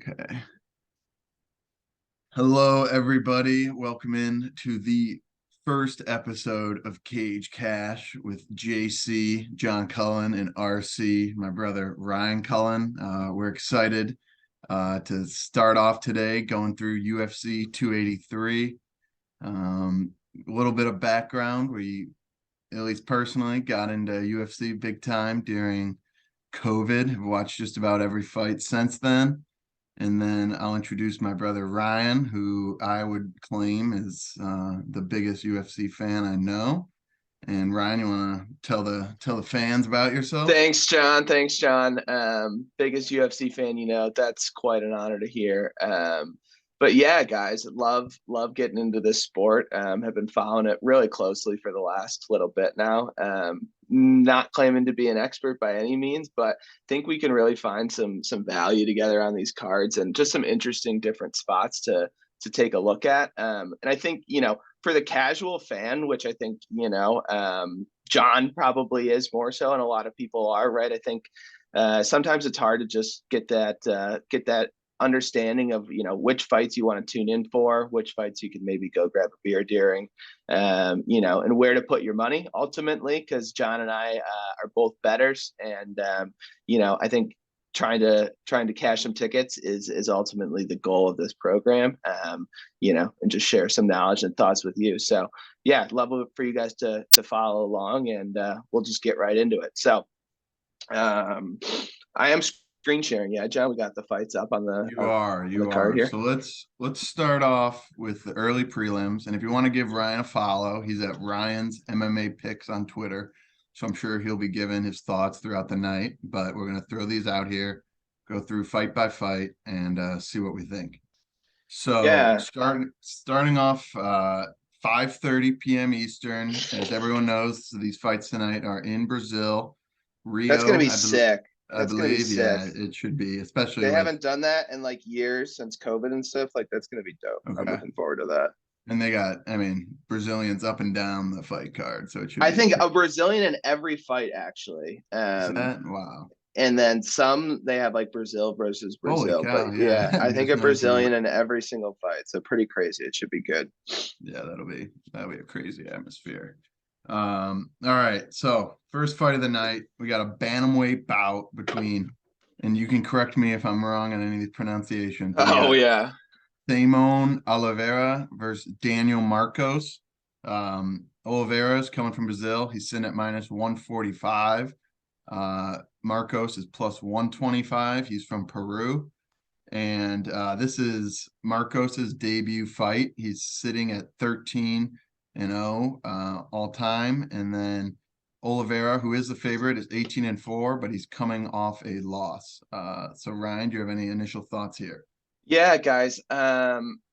Okay. Hello, everybody. Welcome in to the first episode of Cage Cash with JC, John Cullen, and RC, my brother Ryan Cullen. We're excited to start off today going through UFC 283. A little bit of background. We, at least personally, got into UFC big time during COVID. Have watched just about every fight since then. And then I'll introduce my brother Ryan, who I would claim is the biggest UFC fan I know. And Ryan, you want to tell the fans about yourself? Thanks, John. Thanks, John. Biggest UFC fan, that's quite an honor to hear. But yeah, guys, love getting into this sport. Have been following it really closely for the last little bit now. Not claiming to be an expert by any means, but think we can really find some value together on these cards and just some interesting different spots to take a look at. And I think for the casual fan, which I think John probably is more so, and a lot of people are, right? I think sometimes it's hard to just get that understanding of which fights you want to tune in for, which fights you can maybe go grab a beer during, and where to put your money ultimately. Because John and I are both bettors, and I think trying to cash some tickets is ultimately the goal of this program. And just share some knowledge and thoughts with you. So yeah, love for you guys to follow along, and we'll just get right into it. So I am screen sharing. Yeah, John, we got the fights up on the You are, on the you card are. here. So let's start off with the early prelims. And if you want to give Ryan a follow, he's at Ryan's MMA Picks on Twitter. So I'm sure he'll be giving his thoughts throughout the night. But we're gonna throw these out here, go through fight by fight, and see what we think. So Yeah, starting off 5:30 p.m. Eastern. As everyone knows, these fights tonight are in Brazil, that's gonna Rio, be sick. I That's gonna be believe. sick. Yeah, it should be, especially They with haven't done that in like years since COVID and stuff. Like that's gonna be dope. I'm okay. looking forward to that. And they got, I mean, Brazilians up and down the fight card, so it should I be think a pretty. Brazilian in every fight actually. Is that wow? And then some they have like Brazil versus Holy Brazil. But cow! Yeah, yeah, I I think just a noticed the Brazilian in every single fight. So pretty crazy. It should be good. yeah, that'll be a crazy atmosphere. All right. So first fight of the night, we got a bantamweight bout between, and you can correct me if I'm wrong on any of these pronunciations, but we Oh got yeah. Simon Oliveira versus Daniel Marcos. Oliveira's coming from Brazil. He's sitting at minus 145. Marcos is plus 125. He's from Peru. And this is Marcos's debut fight. He's sitting at 13-0 all time. And then Oliveira, who is the favorite, is 18-4, but he's coming off a loss. So Ryan, do you have any initial thoughts here? Yeah, guys.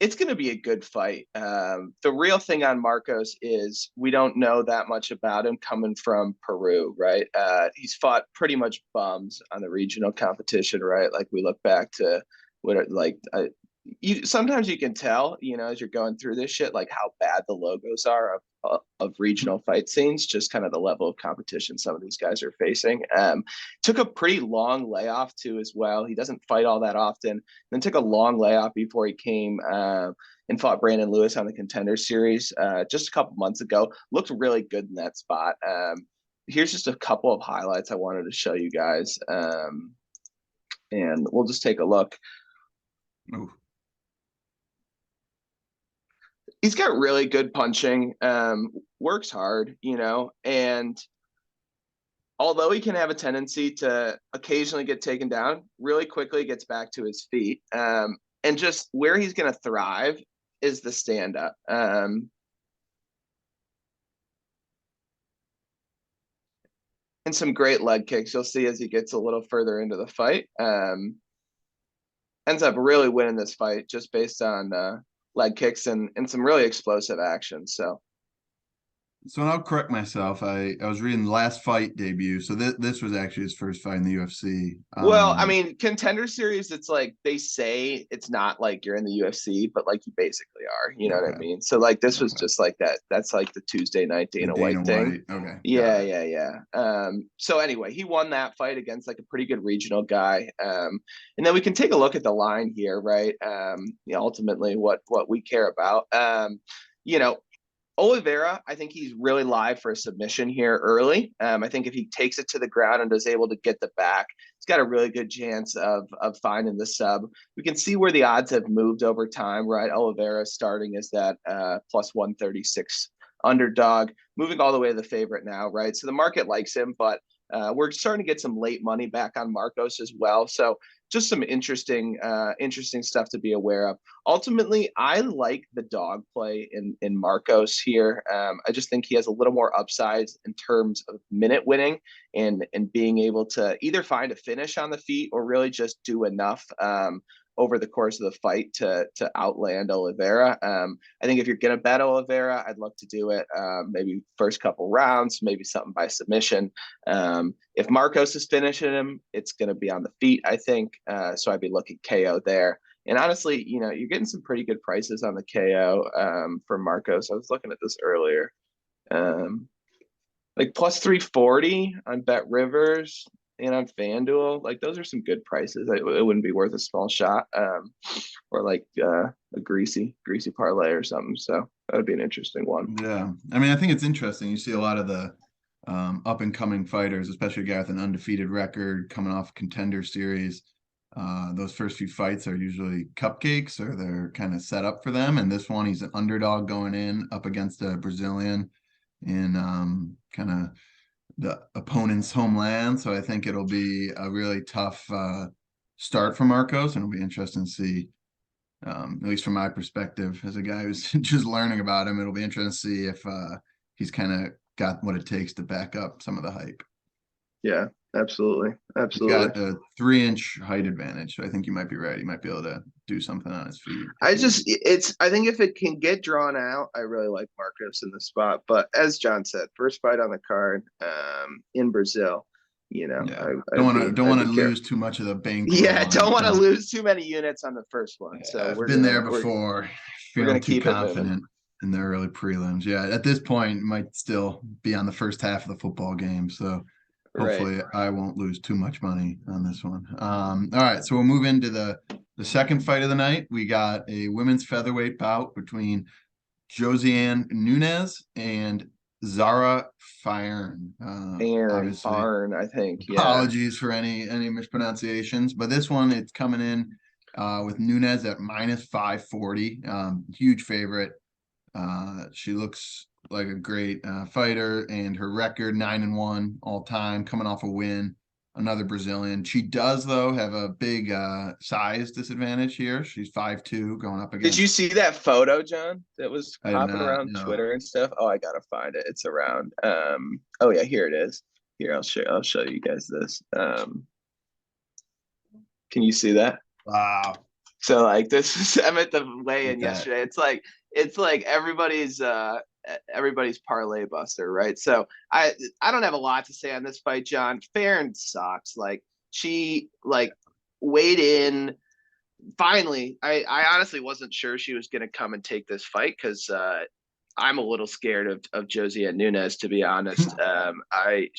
It's gonna be a good fight. The real thing on Marcos is we don't know that much about him coming from Peru, right? He's fought pretty much bums on the regional competition, right? Like we look back to you sometimes you can tell, as you're going through this shit, like how bad the logos are of regional fight scenes, just kind of the level of competition some of these guys are facing. Took a pretty long layoff too as well. He doesn't fight all that often. Then took a long layoff before he came and fought Brandon Lewis on the Contender Series just a couple months ago. Looked really good in that spot. Here's just a couple of highlights I wanted to show you guys, and we'll just take a look. Ooh. He's got really good punching, works hard, and although he can have a tendency to occasionally get taken down, really quickly gets back to his feet. And just where he's going to thrive is the stand up. And some great leg kicks you'll see as he gets a little further into the fight. Ends up really winning this fight just based on leg kicks and some really explosive action. So So I'll correct myself. I was reading the last fight debut. So this was actually his first fight in the UFC. Well, I mean, Contender Series, it's like they say it's not like you're in the UFC, but like you basically are. You know what I Okay. mean? So like this was Okay. just like that. That's like the Tuesday night The Dana Dana White thing. White. Okay. Got Yeah, it. yeah, yeah. So anyway, he won that fight against like a pretty good regional guy. And then we can take a look at the line here, right? Ultimately what we care about. You know, Oliveira, I think he's really live for a submission here early. I think if he takes it to the ground and is able to get the back, he's got a really good chance of finding the sub. We can see where the odds have moved over time, right? Oliveira starting as that plus 136 underdog, moving all the way to the favorite now, right? So the market likes him, but we're starting to get some late money back on Marcos as well. So just some interesting stuff to be aware of. Ultimately, I like the dog play in Marcos here. I just think he has a little more upside in terms of minute winning and being able to either find a finish on the feet or really just do enough over the course of the fight to outland Oliveira. I think if you're gonna bet Oliveira, I'd love to do it. Maybe first couple rounds, maybe something by submission. If Marcos is finishing him, it's gonna be on the feet, I think. So I'd be looking KO there. And honestly, you're getting some pretty good prices on the KO for Marcos. I was looking at this earlier. Um, like plus 340 on Bet Rivers and on FanDuel. Like those are some good prices. It wouldn't be worth a small shot. Or like a greasy parlay or something. So that would be an interesting one. Yeah. I mean, I think it's interesting. You see a lot of the up and coming fighters, especially a guy with an undefeated record coming off Contender Series. Those first few fights are usually cupcakes or they're kind of set up for them. And this one, he's an underdog going in up against a Brazilian in kind of the opponent's homeland. So I think it'll be a really tough start for Marcos, and it'll be interesting to see, at least from my perspective, as a guy who's just learning about him, it'll be interesting to see if he's kind of got what it takes to back up some of the hype. Yeah, absolutely. He's Absolutely. got a 3-inch height advantage. So I think you might be right. He might be able to do something on his feet. I think if it can get drawn out, I really like Marcos in the spot. But as John said, first fight on the card in Brazil, Yeah. Don't I'd want be to careful. lose too much of the bankroll Yeah, on don't want to on lose too many units on the first one. So I've been there before, we're feeling gonna too keep it moving. confident in the early prelims. Yeah, at this point, might still be on the first half of the football game. So Right. hopefully I won't lose too much money on this one. All right, so we'll move into the second fight of the night. We got a women's featherweight bout between Josiane Nunes and Zara Fyrn. Obviously, Farn, I think. Yeah. apologies for any mispronunciations, but this one it's coming in with Nunes at minus 540. Huge favorite. She looks like a great fighter, and her record 9-1 all time, coming off a win. Another Brazilian. She does though have a big size disadvantage here. She's 5'2", going up Did you against. see that photo, John, that was I did hopping not around know. Twitter and stuff? Oh, I gotta find it. It's around. Oh yeah, here it is. Here, I'll show you guys this. Can you see that? Wow, So like this is I'm at the look weigh-in at that. yesterday. It's like everybody's parlay buster, right? So I don't have a lot to say on this fight, John. Farron sucks. Like she weighed in finally. I honestly wasn't sure she was gonna come and take this fight because I'm a little scared of Josie and Nunes, to be honest. I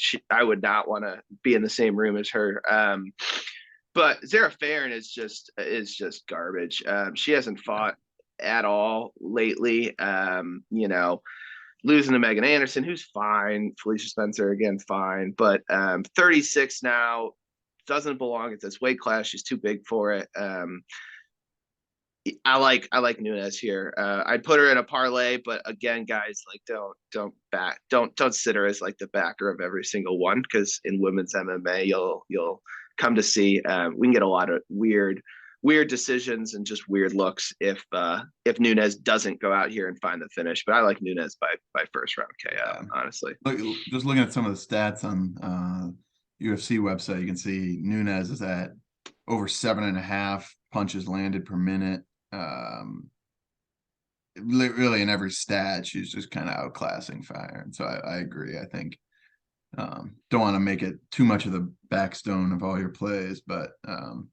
would not want to be in the same room as her. But Zara Farron is just garbage. She hasn't fought at all lately. Losing to Megan Anderson, who's fine. Felicia Spencer again, fine. But 36 now, doesn't belong at this weight class. She's too big for it. I like Nunes here. I'd put her in a parlay, but again, guys, like don't sit her as like the backer of every single one because in women's MMA, you'll come to see we can get a lot of weird decisions and just weird looks if Nunes doesn't go out here and find the finish. But I like Nunes by first round KO, Yeah. honestly. Just looking at some of the stats on UFC website, you can see Nunes is at over 7.5 punches landed per minute. really in every stat, she's just kind of outclassing Fire. And so I agree. I think don't want to make it too much of the backstone of all your plays, but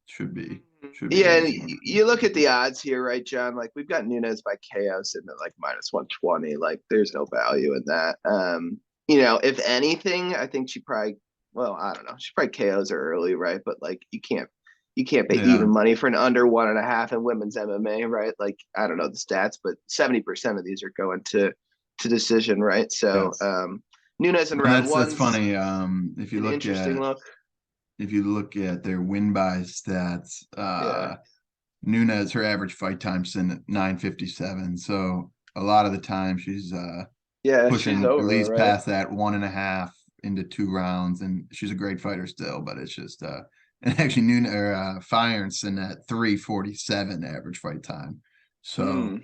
should be Yeah, an and easy one. you look at the odds here, right, John? Like we've got Nunes by KO sitting at like -120. Like there's no value in that. If anything, I think she probably, well, I don't know. She probably KOs her early, right? But like you can't pay Yeah, even money for an under 1.5 in women's MMA, right? Like I don't know the stats, but 70% of these are going to decision, right? So yes. Nunes in And round that's one's funny. If you an look interesting at look. their win by stats, Yeah. Nunez, her average fight time's in at 9:57. So a lot of the time she's Yeah, she's pushing at over, least right? past that 1.5 into 2 rounds, and she's a great fighter still. But it's just and actually Nunez or Fire's in at 3:47 average fight time. So Hmm. it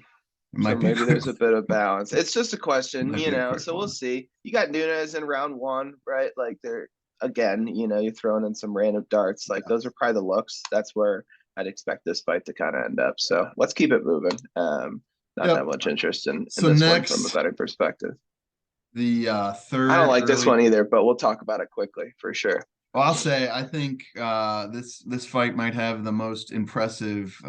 So might be a maybe quick there's a bit of balance. It's just a question, might be a quick so we'll one. see. You got Nunes in round one, right? Like they're again, you're throwing in some random darts. Like Yeah. those are probably the looks. That's where I'd expect this fight to kind of end up. So let's keep it moving. Not that Yep. much interest in So this one from a next, betting perspective. the I don't third like this early. one either, but we'll talk about it quickly for sure. Well, I'll say I think this fight might have the most impressive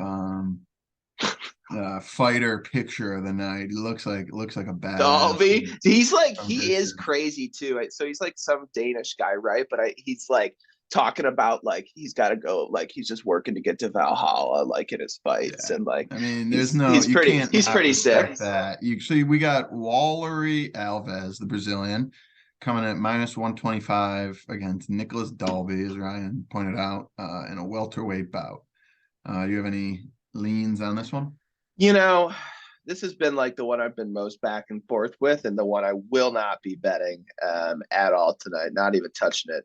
fighter picture of the night. He looks like a badass Dalby, from he is distance. crazy too. Right? So he's like some Danish guy, right? But he's like talking about like he's got to go, like he's just working to get to Valhalla, like in his fights, Yeah. and like I mean, he's you pretty can't not sick. respect that. You see, we got Wallery Alves, the Brazilian, coming at -125 against Nicholas Dalby, as Ryan pointed out, in a welterweight bout. Do you have any leans on this one? You know, this has been like the one I've been most back and forth with, and the one I will not be betting at all tonight. Not even touching it.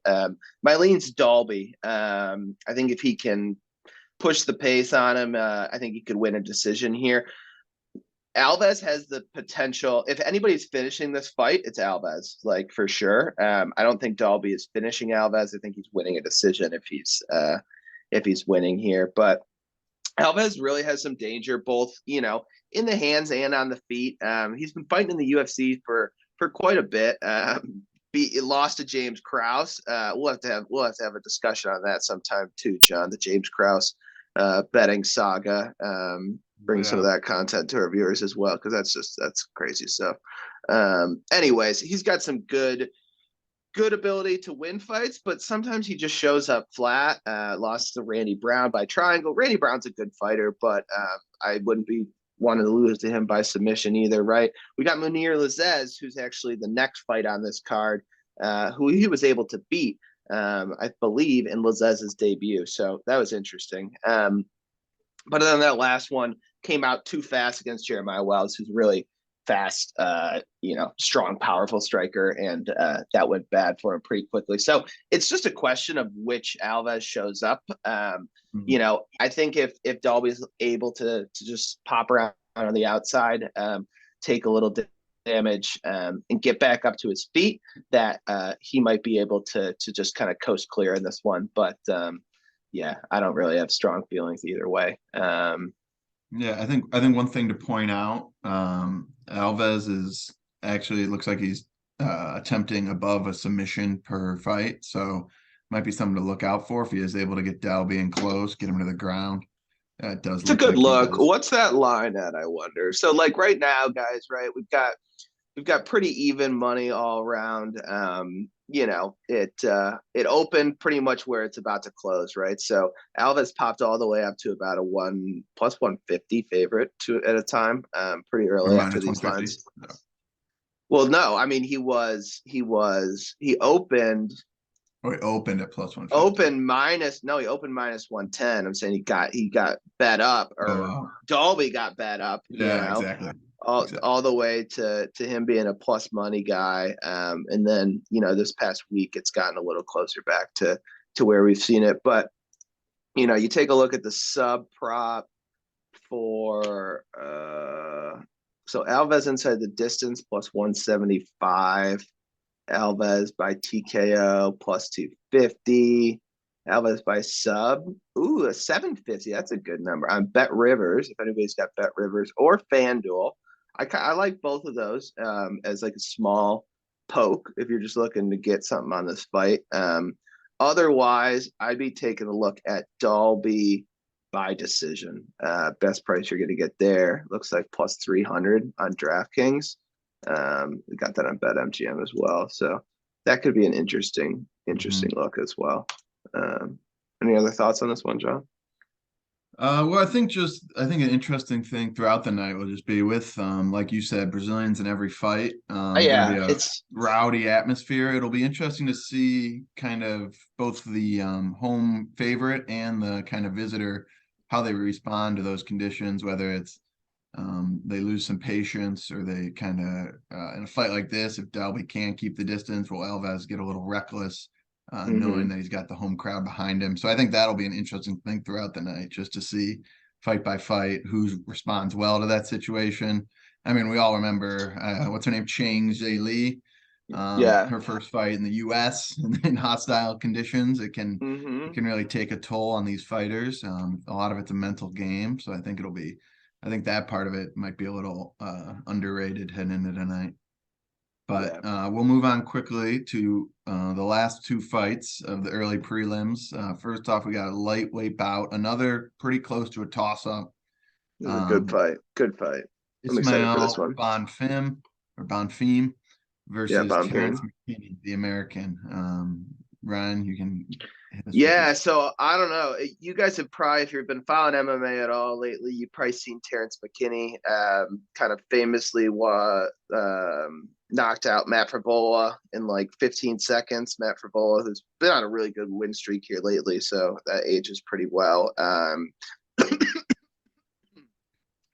My lean's Dalby. I think if he can push the pace on him, I think he could win a decision here. Alves has the potential. If anybody's finishing this fight, it's Alves, like for sure. I don't think Dalby is finishing Alves. I think he's winning a decision if he's winning here. But Alves really has some danger, both in the hands and on the feet. He's been fighting in the UFC for quite a bit. Lost to James Krause. We'll have to have a discussion on that sometime too, John. The James Krause betting saga. Bring some of Yeah. that content to our viewers as well, because that's crazy stuff. Anyways, he's got some good ability to win fights, but sometimes he just shows up flat. Lost to Randy Brown by triangle. Randy Brown's a good fighter, but I wouldn't be wanting to lose to him by submission either, right? We got Munir Lazez, who's actually the next fight on this card, who he was able to beat, I believe, in Lazez's debut. So that was interesting. But then that last one came out too fast against Jeremiah Wells, who's really fast, strong, powerful striker, and that went bad for him pretty quickly. So it's just a question of which Alves shows up. Mhm. I think if Dalby's able to just pop around on the outside, take a little damage, and get back up to his feet, that he might be able to just kind of coast clear in this one. But yeah, I don't really have strong feelings either way. Yeah, I think one thing to point out, Alves is actually it looks like he's attempting above a submission per fight, so might be something to look out for if he is able to get Dalby in close, get him to the ground. It does It's a look good like he look. is. What's that line at, I wonder? So like right now, guys, right? We've got pretty even money all around. It opened pretty much where it's about to close, right? So Alves popped all the way up to about a 1 plus 150 favorite at a time, pretty Or early after minus these 150. lines. Well, no, I mean he Opened at plus 150. opened minus no, he opened -110. I'm saying he got bet up, Oh, or wow. Dolby got bet up, Yeah, exactly. Exactly. all the way to him being a plus money guy. And then this past week it's gotten a little closer back to where we've seen it. But you take a look at the sub prop for so Alves inside the distance plus 175. Alves by TKO plus 250. Alves by sub. Ooh, a 750. That's a good number. On Bet Rivers, if anybody's got Bet Rivers or FanDuel. I like both of those as like a small poke if you're just looking to get something on this fight. Otherwise, I'd be taking a look at Dalby by decision. Best price you're going to get there looks like plus 300 on DraftKings. We got that on BetMGM as well, so that could be an interesting Mhm. look as well. Any other thoughts on this one, John? Well, I think an interesting thing throughout the night will just be with, like you said, Brazilians in every fight. Going to be Yeah, a it's rowdy atmosphere. It'll be interesting to see kind of both the home favorite and the kind of visitor, how they respond to those conditions, whether it's they lose some patience or they kind of, in a fight like this, if Dalby can't keep the distance, will Alves get a little reckless, knowing mm-hmm. that he's got the home crowd behind him. So I think that'll be an interesting thing throughout the night, just to see fight by fight who responds well to that situation. I mean, we all remember what's her name, Chang Zhe Li, Yeah. her first fight in the U.S. in hostile conditions. It Mm-hmm. can really take a toll on these fighters. A lot of it's a mental game, so I think that part of it might be a little underrated heading into tonight. But Yeah. we'll move on quickly to the last two fights of the early prelims. First off, we got a lightweight bout, another pretty close to a toss-up. This is a good Um, fight. Good fight. I'm excited for this Ismail one. Bonfim Yeah, versus Terrence Bonfim. McKinney, the American. Ryan, you can hit us with your. Yeah, so I don't know. You guys have probably, if you've been following MMA at all lately, you've probably seen Terrence McKinney kind of famously knocked out Matt Frabola in like 15 seconds. Matt Frabola, who's been on a really good win streak here lately, so that ages pretty well.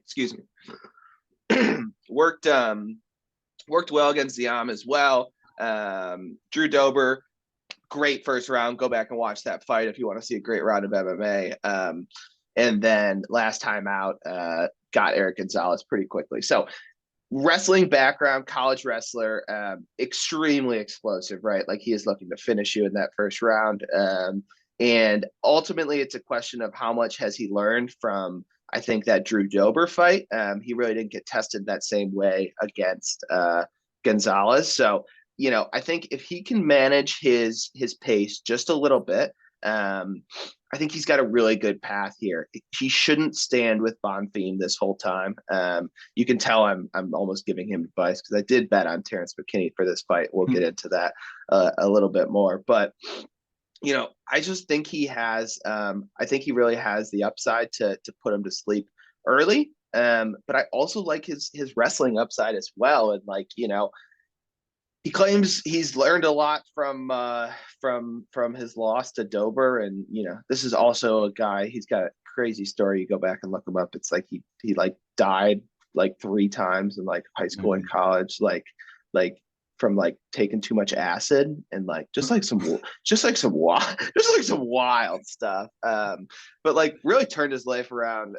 Excuse me. Worked well against Ziam as well. Drew Dober, great first round. Go back and watch that fight if you want to see a great round of MMA. And then last time out, got Eric Gonzalez pretty quickly. So wrestling background, college wrestler, extremely explosive, right? Like he is looking to finish you in that first round. And ultimately, it's a question of how much has he learned from, I think, that Drew Dober fight. He really didn't get tested that same way against Gonzalez. So, I think if he can manage his pace just a little bit, I think he's got a really good path here. He shouldn't stand with Bonfim this whole time. You can tell I'm almost giving him advice because I did bet on Terrence McKinney for this fight. We'll get into that a little bit more, but I just think he has. I think he really has the upside to put him to sleep early. But I also like his wrestling upside as well, and he claims he's learned a lot from his loss to Dober, and this is also a guy. He's got a crazy story. You go back and look him up. It's like he like died like 3 times in like high school and college, like from like taking too much acid and like just like some wild stuff. But like really turned his life around.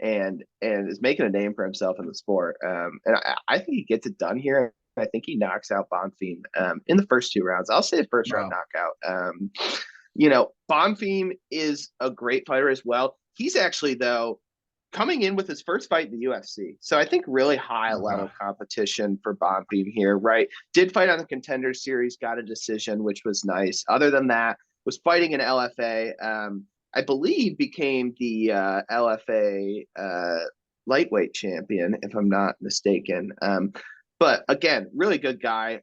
And is making a name for himself in the sport. And I think he gets it done here. I think he knocks out Bonfim in the first 2 rounds. I'll say first round Wow. knockout. Bonfim is a great fighter as well. He's actually, though, coming in with his first fight in the UFC. So I think really high Okay. level competition for Bonfim here, right? Did fight on the Contender Series, got a decision, which was nice. Other than that, was fighting in LFA. I believe became the LFA lightweight champion, if I'm not mistaken. But again, really good guy,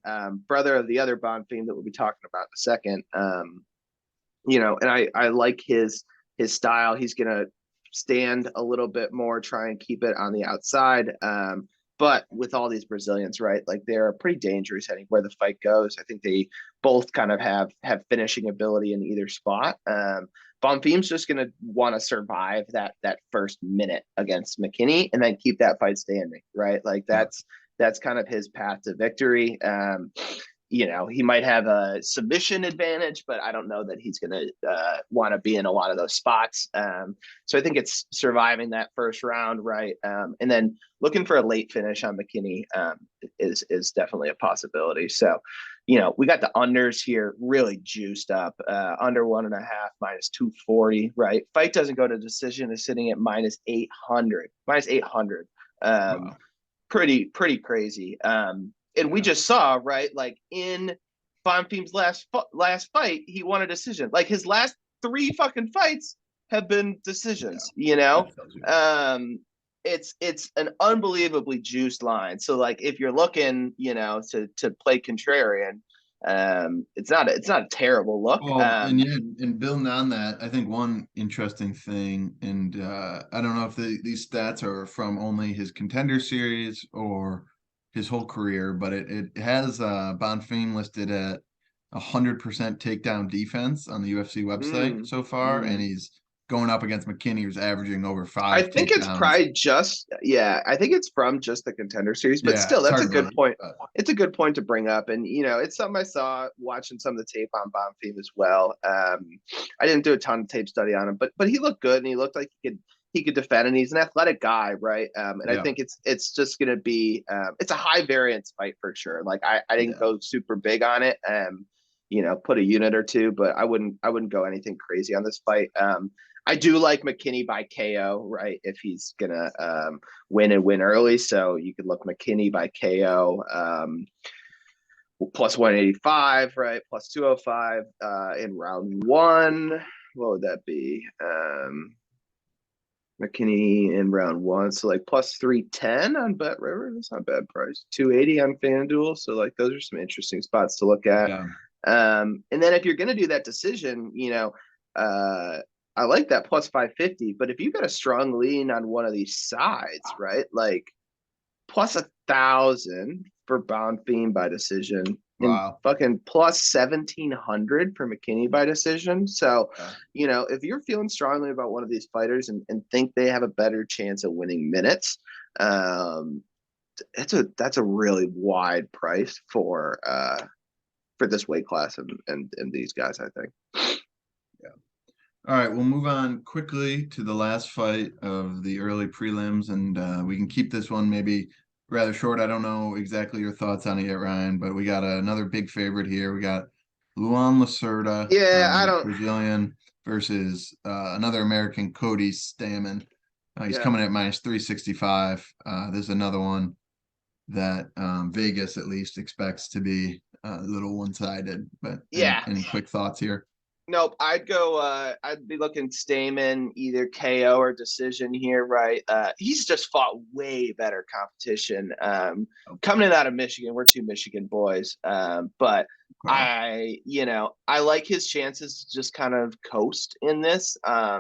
brother of the other Bonfim that we'll be talking about in a second. And I like his style. He's gonna stand a little bit more, try and keep it on the outside. But with all these Brazilians, right, like they're pretty dangerous anywhere the fight goes. I think they both kind of have finishing ability in either spot. Bonfim's just going to want to survive that first minute against McKinney and then keep that fight standing, right? Like Yeah. that's kind of his path to victory. He might have a submission advantage, but I don't know that he's going to want to be in a lot of those spots. So I think it's surviving that first round, right? And then looking for a late finish on McKinney is definitely a possibility. So, we got the unders here really juiced up, under 1.5, minus 240, right? Fight doesn't go to decision is sitting at minus 800. Um, Wow. pretty crazy. And we Yeah. just saw, right, like in Bonfim's last fight, he won a decision. Like his last three fucking fights have been Yeah. decisions. You know, That tells you. um, it's an unbelievably juiced line. So like if you're looking, to play contrarian, it's not a terrible look. Well, and yeah, and building on that, I think one interesting thing, and I don't know if these stats are from only his contender series or his whole career, but it has Bonfim listed at 100% takedown defense on the UFC website Mm, so far, and mm. he's going up against McKinney, who's averaging over I five think it's takedowns. probably yeah, I think it's from just the contender series, but Yeah, still, it's that's a hard to good believe, point. but It's a good point to bring up. And, it's something I saw watching some of the tape on Bonfim as well. I didn't do a ton of tape study on him, but he looked good and he looked like he could defend, and he's an athletic guy, right? And I yeah, think it's just gonna be it's a high variance fight for sure. Like I didn't yeah. go super big on it. Put a unit or two, but I wouldn't go anything crazy on this fight. I do like McKinney by KO, right? If he's gonna win and win early, so you could look McKinney by KO, plus 185, right? Plus 205 in round one. What would that be? McKinney in round one, so like plus 310 on Bet River. That's not a bad price. 280 on FanDuel. So like those are some interesting spots to look at. Yeah. And then if you're going to do that decision, I like that plus 550. But if you got a strong lean on one of these sides, right, like plus 1,000 for Bound Fiend by decision, and Wow. fucking plus 1,700 for McKinney by decision. So, Yeah. if you're feeling strongly about one of these fighters and think they have a better chance of winning minutes, um, that's a really wide price for this weight class and these guys, I think. Yeah. All right, we'll move on quickly to the last fight of the early prelims, and we can keep this one maybe rather short. I don't know exactly your thoughts on it yet, Ryan, but we got another big favorite here. We got Luan Lacerda, Yeah, I don't. Brazilian, versus another American, Cody Stamann. He's Yeah, coming at minus 365. There's another one that Vegas at least expects to be a little one-sided. But yeah. any quick thoughts here? Nope. I'd go. I'd be looking Stamen either KO or decision here. Right. He's just fought way better competition. Coming in out of Michigan, we're two Michigan boys. But Okay. I like his chances to just kind of coast in this. I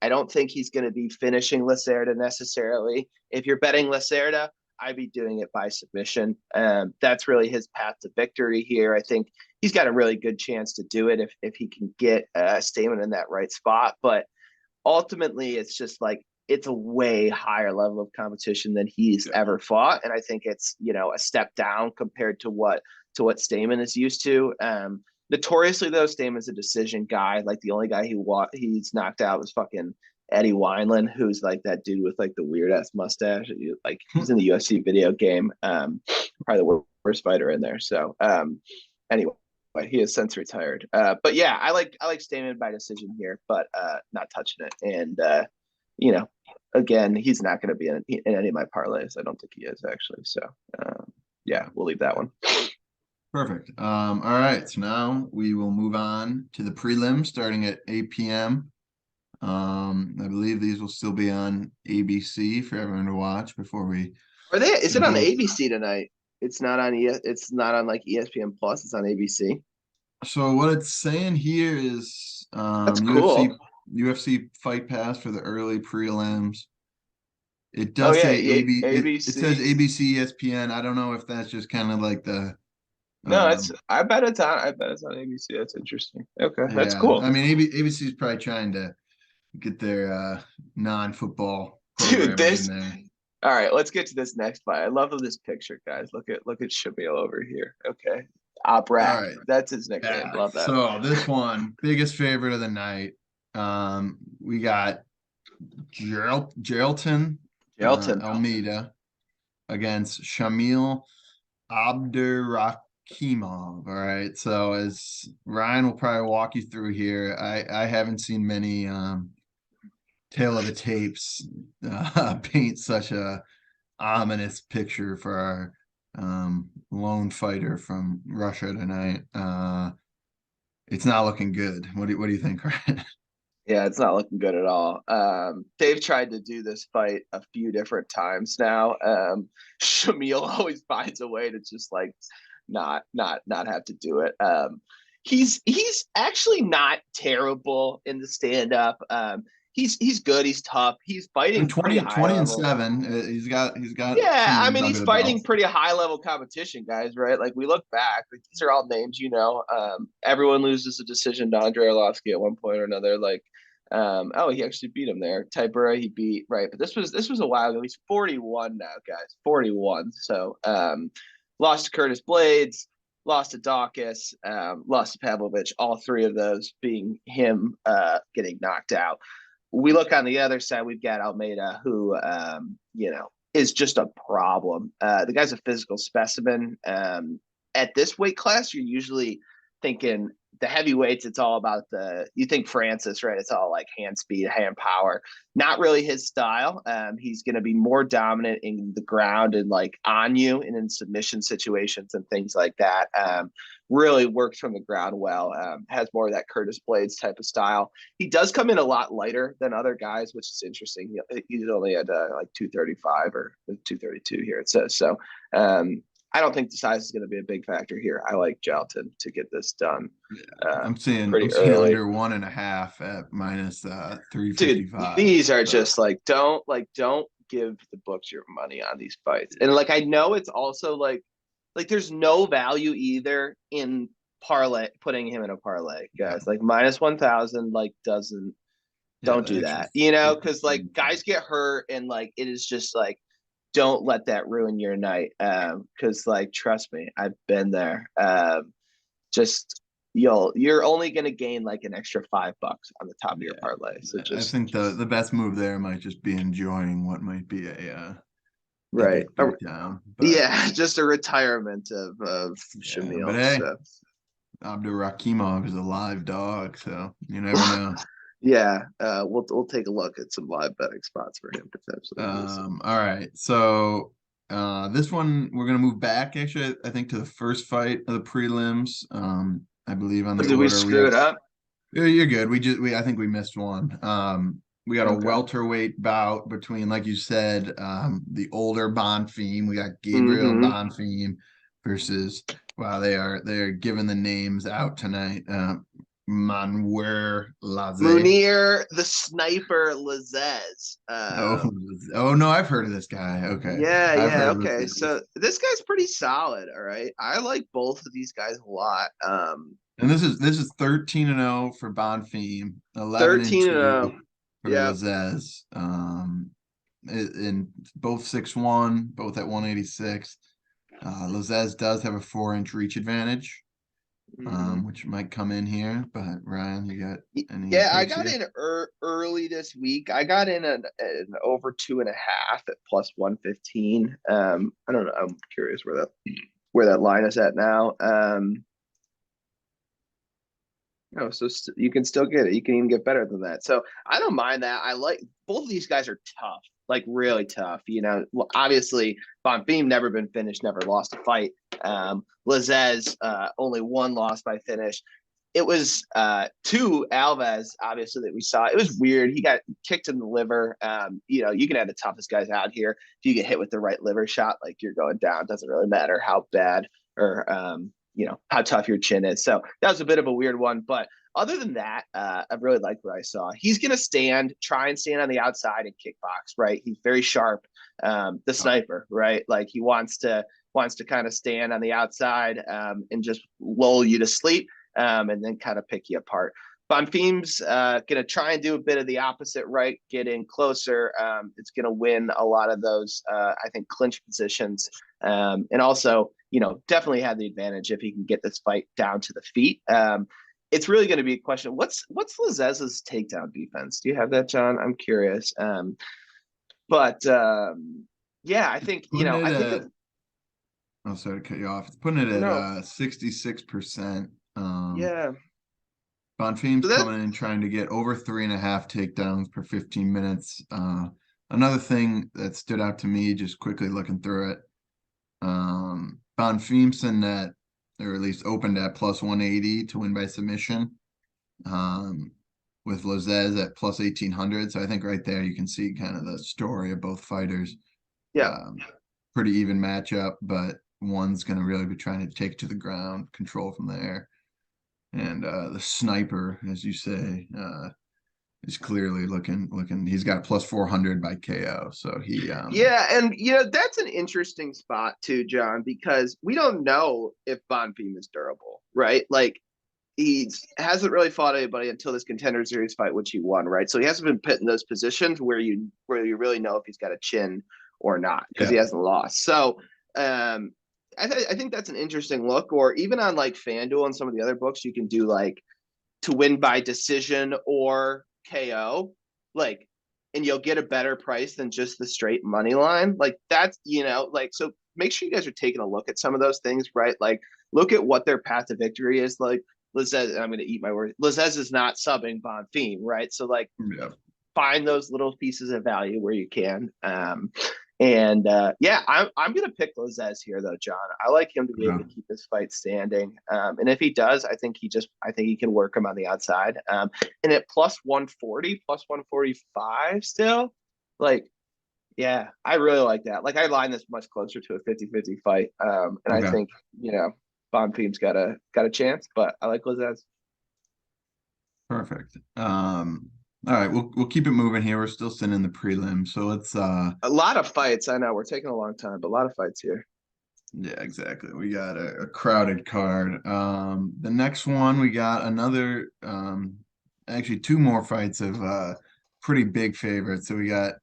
don't think he's going to be finishing Lacerda necessarily. If you're betting Lacerda, I'd be doing it by submission. That's really his path to victory here. I think he's got a really good chance to do it if he can get Stamen in that right spot. But ultimately, it's just like it's a way higher level of competition than he's Yeah. ever fought, and I think it's a step down compared to what Stamen is used to. Notoriously, though, Stamen's a decision guy. Like the only guy he's knocked out was fucking Eddie Wineland, who's like that dude with like the weird ass mustache. Like he's in the UFC video game. Probably the worst fighter in there. So anyway, he has since retired. But yeah, I like Stamen by decision here, but not touching it. And you know, again, he's not going to be in any of my parlays. I don't think he is actually. So yeah, we'll leave that one. Perfect. All right. So now we will move on to the prelims starting at 8 p.m. I believe these will still be on ABC for everyone to watch before we Are they? Is it on go. ABC tonight? It's not on It's not on like ESPN Plus. It's on ABC. So what it's saying here is That's UFC cool. Fight Pass for the early prelims. It Oh does yeah, say it says ABC. ABC ESPN. I don't know if that's just kind of like the No, it's. um I bet it's on. I bet it's on ABC. That's interesting. Okay, that's yeah. cool, I mean ABC is probably trying to get their non-football dude. programming in This. there. All right, let's get to this next fight. I love this picture, guys. Look at Shabil over here. Okay, All Oprak. right. That's his nickname. Yeah. Love that. So this one, biggest favorite of the night. We got Geraldton Gelton. Almeida against Shamil Abdurrahimov. All right. So as Ryan will probably walk you through here, I haven't seen many tale of the tapes paint such a ominous picture for our lone fighter from Russia tonight. It's not looking good. What do you think, Ryan? Yeah, it's not looking good at all. They've tried to do this fight a few different times now. Shamil always finds a way to just like not have to do it. He's actually not terrible in the stand up. He's good. He's tough. He's And fighting pretty 20, high 20 and level. 7. He's got Yeah, some I wins mean under he's the fighting belt. pretty high level competition, guys. Right? Like we look back, like, these are all names you know. Everyone loses a decision to Andrei Arlovsky at one point or another. Like, oh, he actually beat him there. Tybura he beat, right? But this was a while ago. He's 41 now, guys. 41. So lost to Curtis Blades, lost to Dawkins, lost to Pavlovich. All three of those being him getting knocked out. We look on the other side, we've got Almeida, who, is just a problem. The guy's a physical specimen. At this weight class, you're usually thinking the heavyweights, it's all about you think Francis, right? It's all like hand speed, hand power. Not really his style. He's going to be more dominant in the ground and like on you and in submission situations and things like that. Really works from the ground well. Has more of that Curtis Blades type of style. He does come in a lot lighter than other guys, which is interesting. He's only at like 235 or 232 here, it says. So I don't think the size is going to be a big factor here. I like Jalton to get this done I'm pretty seeing early. under 1.5 at minus Dude, 355. these are So just don't give the books your money on these fights. And like I know it's also like there's no value either in parlay putting him in a parlay, yeah, guys. Like minus 1,000 like doesn't yeah, don't the do extra that. You know, because like 50. guys get hurt and like it is just like don't let that ruin your night. Because like trust me, I've been there. Just you're only gonna gain like an extra $5 on the top of your Yeah, parlay. So I just think the best move there might just be enjoying what might be a right. big beatdown. But Yeah, just a retirement of yeah, but Shamil. hey, So Abdurakhimov is a live dog, so you never know. yeah, we'll take a look at some live betting spots for him potentially. We'll see. All right. So this one we're gonna move back actually, I think, to the first fight of the prelims. I believe on the Did we order we screw have. it up? You're good. We I think we missed one. We got a Okay. welterweight bout between, like you said, the older Bonfim. We got Gabriel Mm-hmm. Bonfim versus, wow, they are giving the names out tonight. Manwer Laze. Munir the sniper Lazez. Oh, oh no, I've heard of this guy. Okay, Yeah, I've yeah, heard of okay. this. So this guy's pretty solid, all right. I like both of these guys a lot. And this is 13-0 for Bonfim, 11 and 13 and 2 0. for Yep. Lazez. In both 6'1", both at 186. Lazez does have a 4-inch reach advantage, Mm-hmm. which might come in here. But Ryan, you got any Yeah, I takes got here? in early this week. I got in an over 2.5 at plus 115. I don't know. I'm curious where that line is at now. So you can still get it. You can even get better than that. So I don't mind that. I like both of these guys are tough, like really tough. You know, obviously Bonfim never been finished, never lost a fight. Lazez only one loss by finish. It was to Alves, obviously, that we saw. It was weird. He got kicked in the liver. You can have the toughest guys out here. If you get hit with the right liver shot, like you're going down. Doesn't really matter how bad or how tough your chin is. So that was a bit of a weird one. But other than that, I really liked what I saw. He's gonna try and stand on the outside and kickbox, right? He's very sharp. The sniper, right? Like he wants to kind of stand on the outside and just lull you to sleep and then kind of pick you apart. Bonfim's going to try and do a bit of the opposite, right? Get in closer. It's going to win a lot of those, I think, clinch positions. And also, definitely have the advantage if he can get this fight down to the feet. It's really going to be a question. What's Lazez's takedown defense? Do you have that, John? I'm curious. But yeah, I think, Putting it I think at, of, oh, sorry to cut you off. It's putting it at no, 66%. yeah. Bonfim's So that, coming in trying to get over 3.5 takedowns per 15 minutes. another thing that stood out to me, just quickly looking through it, Bonfimson at, or at least opened at plus 180 to win by submission, um, with Lozez at plus 1800. So I think right there you can see kind of the story of both fighters. Yeah. Um, Pretty even matchup, but one's going to really be trying to take to the ground, control from there. And the sniper, as you say, is clearly looking. He's got plus 400 by KO. So he, Yeah, and that's an interesting spot too, John, because we don't know if Bonfim is durable, right? Like he hasn't really fought anybody until this Contender Series fight, which he won, right? So he hasn't been put in those positions where you really know if he's got a chin or not because yeah, he hasn't lost. So I think that's an interesting look. Or even on like FanDuel and some of the other books, you can do like to win by decision or KO, like, and you'll get a better price than just the straight money line. Like that's, like, so make sure you guys are taking a look at some of those things, right? Like look at what their path to victory is. Like Lizez, I'm going to eat my words. Lizez is not subbing Bonfim, right? So like yeah, find those little pieces of value where you can. And yeah, I'm gonna pick Lozez here though, John. I like him to be able yeah. to keep his fight standing. And if he does, I think he can work him on the outside. And at plus 140, plus 145 still, like, yeah, I really like that. Like I line this much closer to a 50-50 fight. And I Okay, think, Bonfim's got a chance, but I like Lozez. perfect. All right, we'll keep it moving here. We're still sitting in the prelim, so let's A lot of fights. I know we're taking a long time, but a lot of fights here. yeah, exactly. We got a crowded card. The next one we got another actually two more fights of pretty big favorites. So we got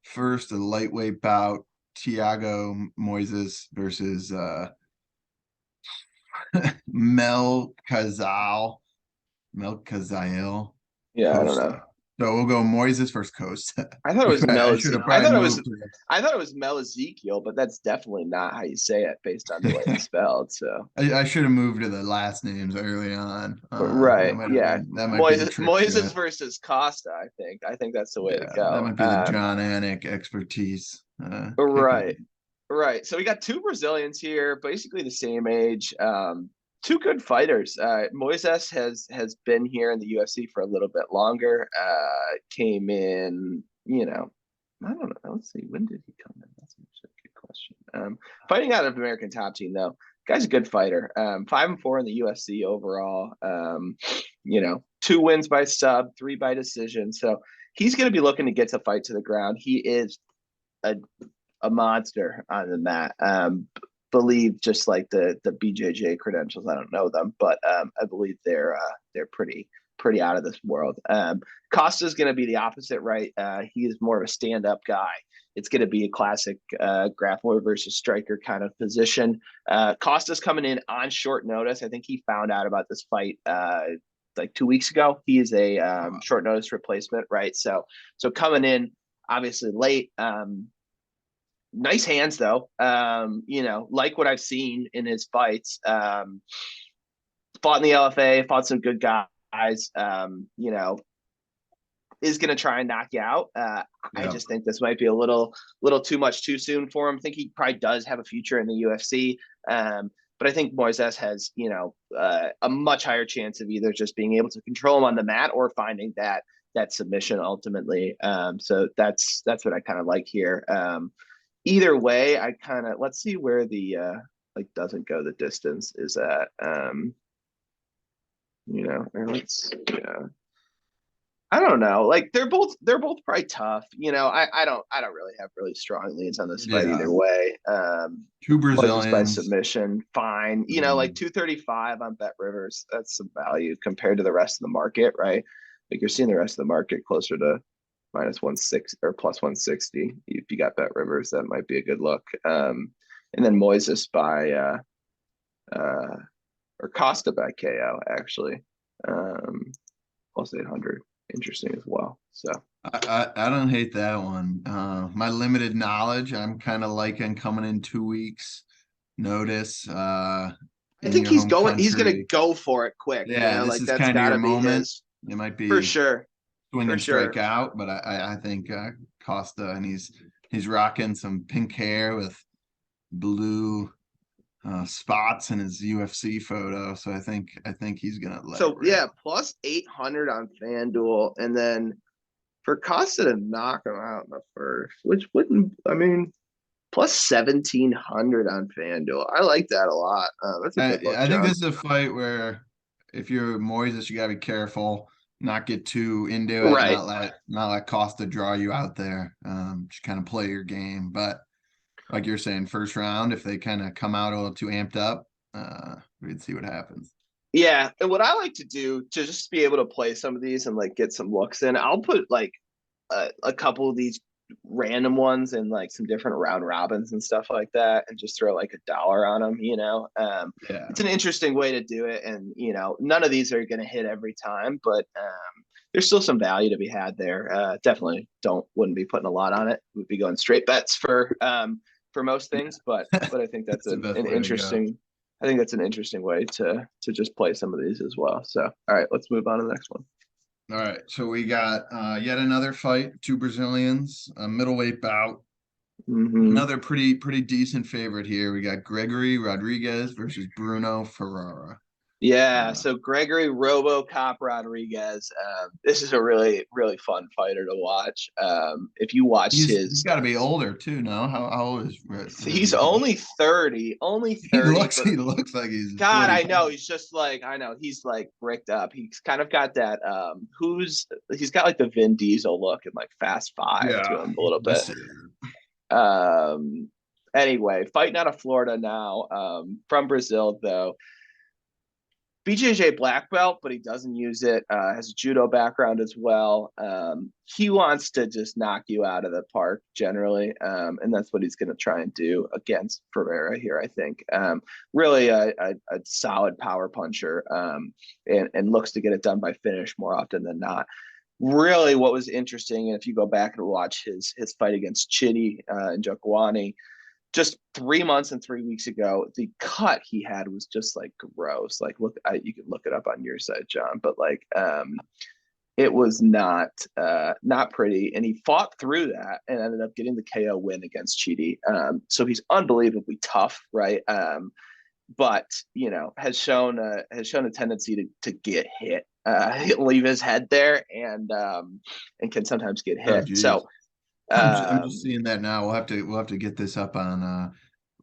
first a lightweight bout, Tiago Moises versus Mel Cazal. Mel Kazael Yeah, I don't know. Costa. So we'll go Moises versus Costa. I thought it was I Mel. should have I probably thought it was. moved to I thought it was Mel Ezekiel, but that's definitely not how you say it based on the way it's spelled. So I should have moved to the last names early on. right, yeah. That might be the Moises, trick to Moises it. versus Costa. I think that's the way to Yeah, that go. might be the John Anik expertise kicking Right, in. right. So we got two Brazilians here, basically the same age. Two good fighters. Moises has been here in the UFC for a little bit longer. Came in, I don't know. Let's see. When did he come in? That's actually a good question. Fighting out of American Top Team though. Guy's a good fighter. 5-4 in the UFC overall. Two wins by sub, three by decision. So he's going to be looking to get the fight to the ground. He is a a monster on the mat. Believe just like the BJJ credentials. I don't know them, but I believe they're pretty out of this world. Costa's going to be the opposite, right? He is more of a stand-up guy. It's going to be a classic grappler versus striker kind of position. Costa's coming in on short notice. I think he found out about this fight like 2 weeks ago. He is a short notice replacement, right? So coming in obviously late. Nice hands though. Like what I've seen in his fights. Fought in the LFA, fought some good guys. Is going to try and knock you out. I Yeah. just think this might be a little too much too soon for him. I think he probably does have a future in the UFC. But I think Moises has, a much higher chance of either just being able to control him on the mat or finding that submission ultimately. So that's what I kind of like here. Either way, I kind of let's see where the like doesn't go the distance is at. Or let's yeah. I don't know. Like they're both probably tough. I don't really have really strong leads on this fight Yeah. either way. Two Moises by Brazilians. submission, fine. Like 235 on Bet Rivers, that's some value compared to the rest of the market, right? Like you're seeing the rest of the market closer to minus 160 or plus 160. If you got Bet Rivers, that might be a good look. And then Moises by or Costa by KO actually, plus 800. Interesting as well. So I don't hate that one. My limited knowledge, I'm kind of liking coming in 2 weeks notice I in think your home he's gonna country. go for it quick. Yeah, this Like is that's kind of got your to be moment. his It might for be sure. swing for and strike sure. out, but I think Costa, and he's rocking some pink hair with blue spots in his UFC photo. So I think he's gonna let it So rip. yeah, plus 800 on FanDuel, and then for Costa to knock him out in the first, which wouldn't, I mean, plus 1700 on FanDuel. I like that a lot. That's a I, good look, I think John. this is a fight where if you're Moises, you gotta be careful, not get too into it, Right. not let Costa draw you out there. Just kind of play your game. But like you're saying, first round, if they kind of come out a little too amped up, we can see what happens. Yeah, and what I like to do to just be able to play some of these and like get some looks in, I'll put like a couple of these random ones and like some different round robins and stuff like that, and just throw like $1 on them. Yeah. It's an interesting way to do it, and none of these are going to hit every time, but there's still some value to be had there. Definitely wouldn't be putting a lot on it. Would be going straight bets for most things, but I think that's That's the an, best an way to go. interesting. I think that's an interesting way to just play some of these as well. So, all right, let's move on to the next one. All right, so we got yet another fight, two Brazilians, a middleweight bout. Mm-hmm. Another pretty decent favorite here. We got Gregory Rodriguez versus Bruno Ferrara. Yeah, Uh, so Gregory RoboCop Rodriguez. This is a really really fun fighter to watch. If you watched he's his, got to be older too. No, how old is he's Rodriguez? only 30, only He 30. looks But he looks like he's God, I 45. know he's just like, I know he's like bricked up. He's kind of got that he's got like the Vin Diesel look and like Fast Five to Yeah, him a little I bit. see that. Um, anyway, fighting out of Florida now. From Brazil though. BJJ black belt, but he doesn't use it. Has a judo background as well. He wants to just knock you out of the park generally, and that's what he's going to try and do against Ferreira here. I think really a solid power puncher, and looks to get it done by finish more often than not. Really, what was interesting, and if you go back and watch his fight against Chidi and Jokwani, just 3 months and 3 weeks ago, the cut he had was just like gross. Like, look, you can look it up on your site, John, but like, it was not pretty. And he fought through that and ended up getting the KO win against Chidi. So he's unbelievably tough, right? But has shown a tendency to get hit, leave his head there, and can sometimes get Oh, hit. geez. So I'm just um, seeing that now. We'll have to get this up on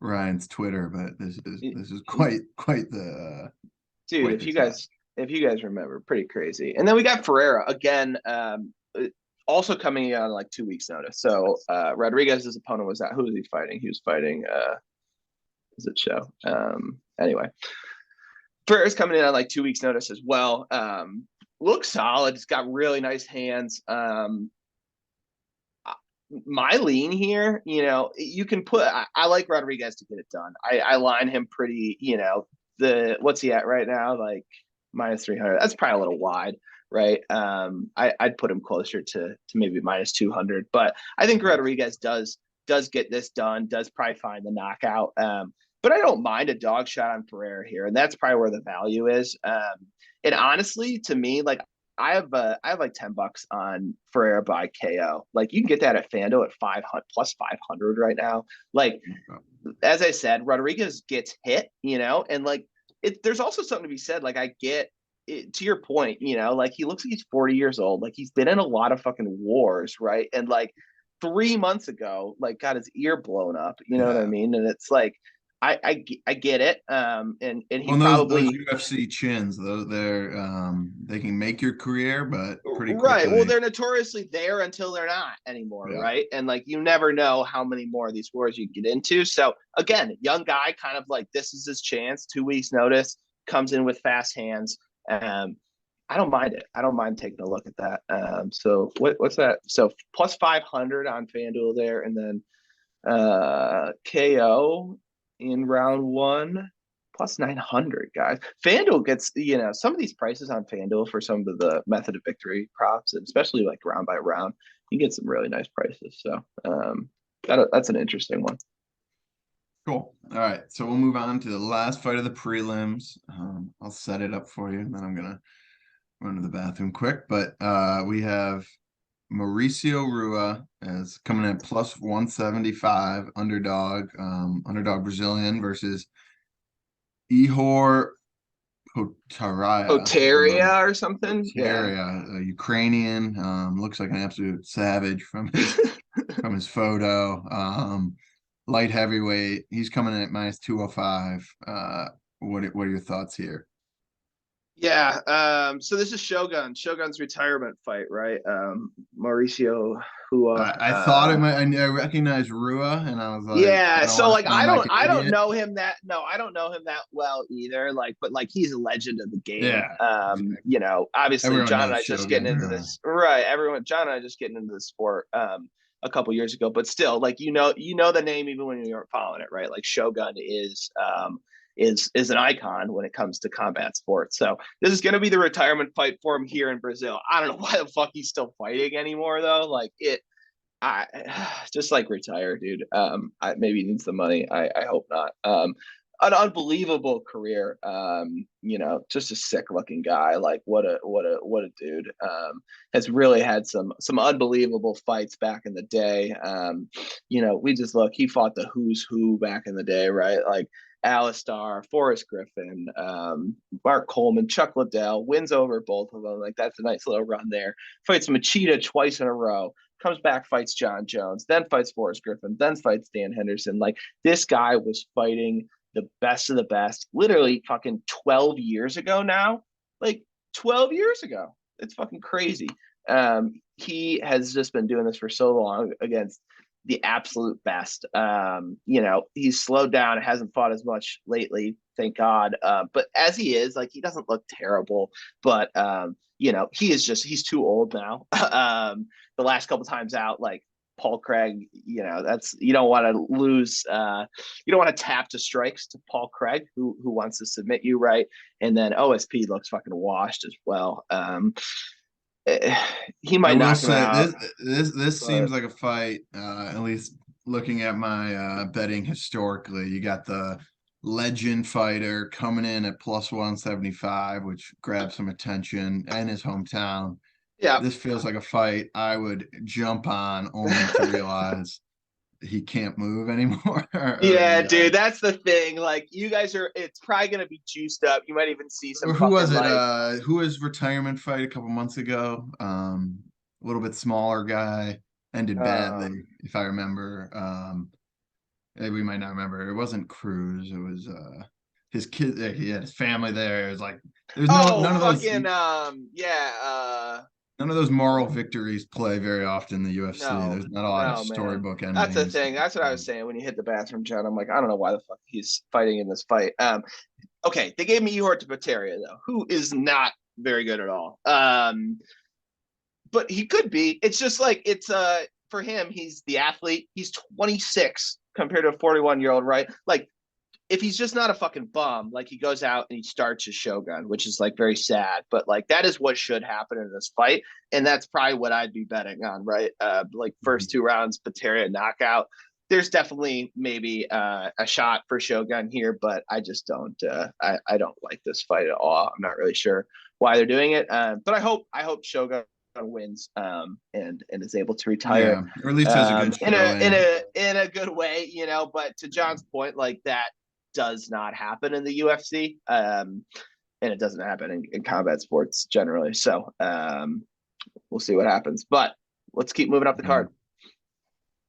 Ryan's Twitter, but this is quite dude, quite if the you cut. guys if you guys remember, pretty crazy. And then we got Ferreira again, also coming on like 2 weeks notice. So Rodriguez's opponent was that, who was he fighting? He was fighting does it show? Anyway, Ferreira's coming in on like 2 weeks notice as well. Looks solid. He's got really nice hands. My lean here, you can put. I like Rodriguez to get it done. I line him pretty. What's he at right now? Like minus 300. That's probably a little wide, right? I'd put him closer to maybe minus 200. But I think Rodriguez does get this done. Does probably find the knockout. But I don't mind a dog shot on Ferrer here, and that's probably where the value is. And honestly, to me, like I have like $10 on Ferreira by KO. Like you can get that at FanDuel at 500 plus 500 right now. Like as I said, Rodriguez gets hit, and like there's also something to be said. Like I get it, to your point, like he looks like he's 40 years old. Like he's been in a lot of fucking wars, right? And like 3 months ago, like got his ear blown up. You know what I Yeah. mean? And it's like I get it. And he Well, those probably. UFC chins, they can make your career, but pretty Right. Well, quickly. they're notoriously there until they're not anymore, Yeah. right? And like you never know how many more of these wars you get into. So again, young guy, kind of like this is his chance. 2 weeks notice, comes in with fast hands. Um, I don't mind it. I don't mind taking a look at that. So what's that? So plus 500 on FanDuel there, and then KO in round one plus 900, guys. FanDuel gets, some of these prices on FanDuel for some of the method of victory props, and especially like round by round, you get some really nice prices. So that's an interesting one. Cool. All right. So we'll move on to the last fight of the prelims. I'll set it up for you, and then I'm gonna Run to the bathroom quick, but we have Mauricio Rua as coming in at plus 175 underdog Brazilian versus Ihor Potaraya, Oteria or something. Yeah. A Ukrainian. Looks like an absolute savage from his photo. Light heavyweight. He's coming in at minus 205. What are your thoughts here? Yeah. So this is Shogun's retirement fight, right? Mauricio Hua. I thought it might. I recognized Rua, and I was like, Yeah. I don't So want to like sound like an I don't idiot. know him that no, I don't know him that well either. Like, but like he's a legend of the game. Yeah, exactly. Obviously Everyone John and knows I just getting Shogun into Rua. this right. John and I just getting into the sport a couple years ago, but still, like you know the name even when you aren't following it, right? Like Shogun is an icon when it comes to combat sports. So this is going to be the retirement fight for him here in Brazil. I don't know why the fuck he's still fighting anymore though. Like I just like retire, dude. Maybe he needs the money. I hope not. An unbelievable career. Just a sick looking guy. Like what a dude. Has really had some unbelievable fights back in the day. We just look. He fought the who's who back in the day, right? Like Alistar, Forrest Griffin, Mark Coleman, Chuck Liddell wins over both of them. Like that's a nice little run there. Fights Machida twice in a row, comes back, fights John Jones, then fights Forrest Griffin, then fights Dan Henderson. Like this guy was fighting the best of the best literally fucking 12 years ago now. Like 12 years ago. It's fucking crazy. He has just been doing this for so long against the absolute best. He's slowed down, hasn't fought as much lately, thank God. But as he is, like, he doesn't look terrible. But he's too old now. The last couple times out, like Paul Craig, that's you don't want to lose. You don't want to tap to strikes to Paul Craig, who wants to submit you, right? And then OSP looks fucking washed as well. He I might will knock him say out, this seems but like a fight. At least looking at my betting historically, you got the legend fighter coming in at plus 175, which grabs some attention in his hometown. yeah. This feels like a fight I would jump on only to realize he can't move anymore. Yeah, dude, that's the thing. Like, you guys it's probably gonna be juiced up. You might even see some Or who was fucking it? like, Who was retirement fight a couple months ago? A little bit smaller guy ended badly, um, if I remember. We might not remember. It wasn't Cruz. It was his kid. He had his family there. It was like there's no oh, fucking, yeah, none of those moral victories play very often in the UFC. no, There's not a lot of no, man. storybook That's the endings. thing. That's what I was saying when you hit the bathroom, John. I'm like, I don't know why the fuck he's fighting in this fight. Okay, they gave me Ihor to Pateria though, who is not very good at all. But he could be. It's just like for him, he's the athlete. He's 26 compared to a 41-year-old, right? Like if he's just not a fucking bum, like he goes out and he starts his Shogun, which is like very sad, but like that is what should happen in this fight, and that's probably what I'd be betting on, right? Like first two rounds, Pateria knockout. There's definitely maybe a shot for Shogun here, but I just don't. I don't like this fight at all. I'm not really sure why they're doing it, but I hope Shogun wins and is able to retire Yeah, or at least has a good in a in showing. a in a good way, But to John's point, like that does not happen in the UFC, and it doesn't happen in combat sports generally. So we'll see what happens, but let's keep moving up the Yeah. card.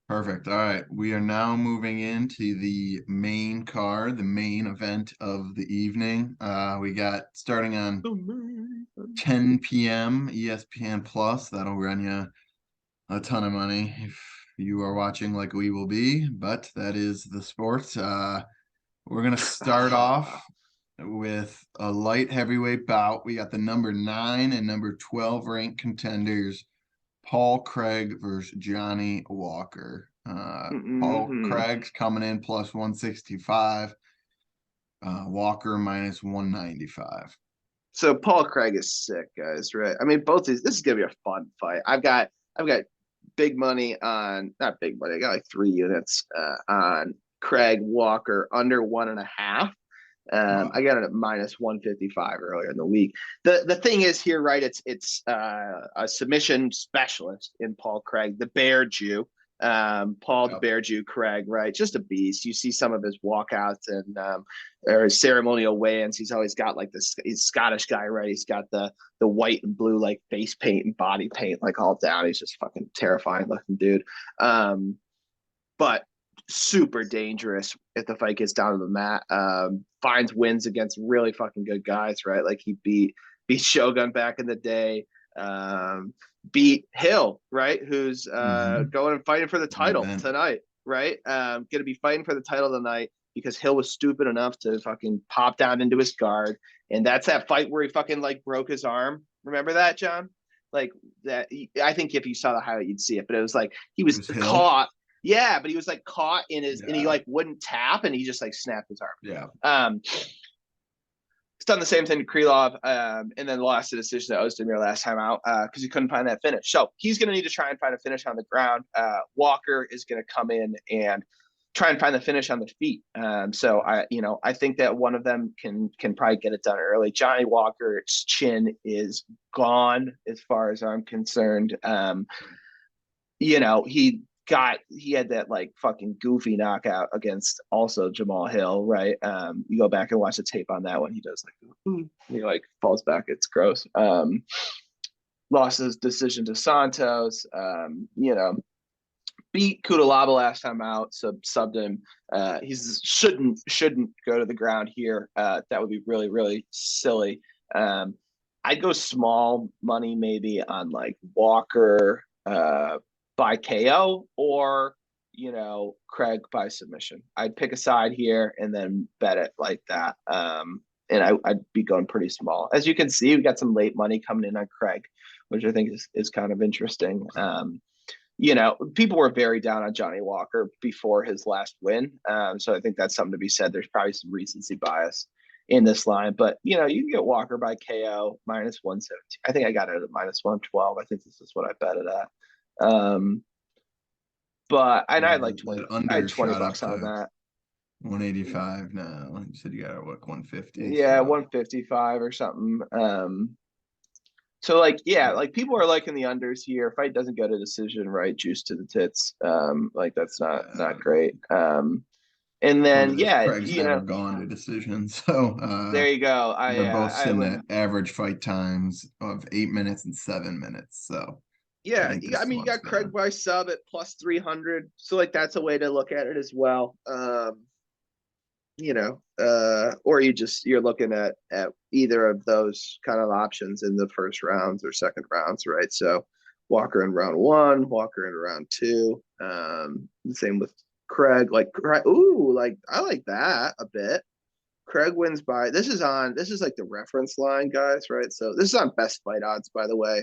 Perfect. All right. We are now moving into the main card, the main event of the evening. We got starting on 10 p.m. ESPN Plus. That'll run you a ton of money if you are watching like we will be, but that is the sport. We're gonna start off with a light heavyweight bout. We got the number 9 and number 12 ranked contenders, Paul Craig versus Johnny Walker. Paul Mm-hmm. Craig's coming in plus 165. Walker minus 195. So Paul Craig is sick, guys. Right? I mean, both these. This is gonna be a fun fight. I've got big money on not big money. I got like 3 units on Craig Walker under 1.5. I Wow. got it at minus 155 earlier in the week. The thing is here, right? It's a submission specialist in Paul Craig, the Bear Jew. Paul the Yep. Bear Jew Craig, right? Just a beast. You see some of his walkouts and or his ceremonial weigh-ins. He's always got like this. He's Scottish guy, right? He's got the white and blue like face paint and body paint like all down. He's just fucking terrifying looking dude. But super dangerous if the fight gets down to the mat. Finds wins against really fucking good guys, right? Like he beat Shogun back in the day. Beat Hill, right? Who's going and fighting for the title Event. tonight, right? Gonna be fighting for the title tonight because Hill was stupid enough to fucking pop down into his guard. And that's that fight where he fucking like broke his arm. Remember that, John? Like that. I think if you saw the highlight, you'd see it. But it was like he It was was Hill. caught. Yeah, but he was like caught in his, and he Yeah. like wouldn't tap, and he just like snapped his arm. Yeah. It's done the same thing to Krylov, and then lost the decision to Ozdemir last time out because he couldn't find that finish. So he's going to need to try and find a finish on the ground. Walker is going to come in and try and find the finish on the feet. So I think that one of them can probably get it done early. Johnny Walker's chin is gone as far as I'm concerned. He had that like fucking goofy knockout against also Jamal Hill, right? You go back and watch the tape on that one. He does like he like falls back. It's gross. Lost his decision to Santos. Beat Kudalaba last time out, subbed him. He's shouldn't go to the ground here. That would be really really silly. I'd go small money maybe on like Walker by KO or Craig by submission. I'd pick a side here and then bet it like that. And I'd be going pretty small. As you can see, we got some late money coming in on Craig, which I think is kind of interesting. People were very down on Johnny Walker before his last win. So I think that's something to be said. There's probably some recency bias in this line, but you can get Walker by KO minus 117. I think I got it at minus 112. I think this is what I bet it at. But I Yeah, had like 20, that I had under 20 shot up bucks on to that. 185 now. You said you got it, what, 150? Yeah, So 155 or something. So like, yeah, yeah. like people are liking the unders here. Fight doesn't go to decision, right? Juice to the tits. Like that's not great. And Funny then that yeah, Craig's never gone to decision. So there you go. they're both I sitting would. at average fight times of 8 minutes and 7 minutes. So I Yeah, think I this mean, you one's got Craig gonna. by sub at plus 300. So like that's a way to look at it as well. Or you're looking at either of those kind of options in the first rounds or second rounds, right? So Walker in round one, Walker in round two. The same with Craig. Like, ooh, like I like that a bit. Craig wins by this is like the reference line, guys, right? So this is on best fight odds, by the way.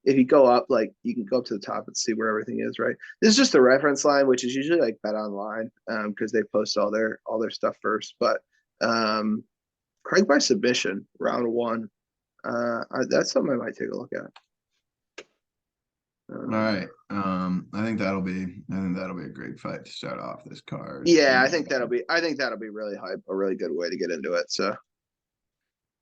If you go up, like you can go up to the top and see where everything is, right? This is just the reference line, which is usually like Bet Online, because they post all their stuff first. But Craig by submission, round one. That's something I might take a look at. All right. I think that'll be a great fight to start off this card. Yeah, I think that'll be really hype, a really good way to get into it. So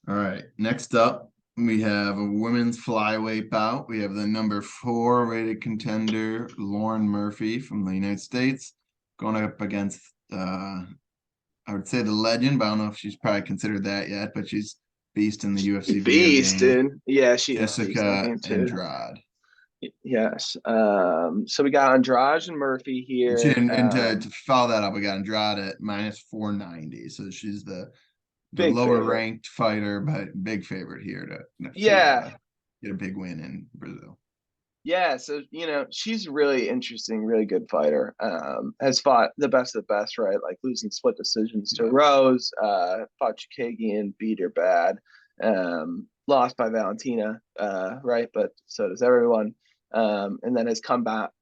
All right. Next up, we have a women's flyweight bout. We have the number 4 rated contender, Lauren Murphy from the United States, going up against I would say the legend, but I don't know if she's probably considered that yet, but she's beast in the UFC video beast, game, dude. Yeah, she is beast in the Jessica game too. Andrade. Yes. So we got Andrade and Murphy And, she, here. and to follow that up, we got Andrade at minus 490. So she's the Big lower favorite. ranked fighter, but big favorite here to Yeah. get a big win in Brazil. Yeah. So, she's really interesting, really good fighter. Has fought the best of the best, right? Like losing split decisions to Yeah. Rose, fought Chukagian, beat her bad, lost by Valentina, right? But so does everyone. And then has come back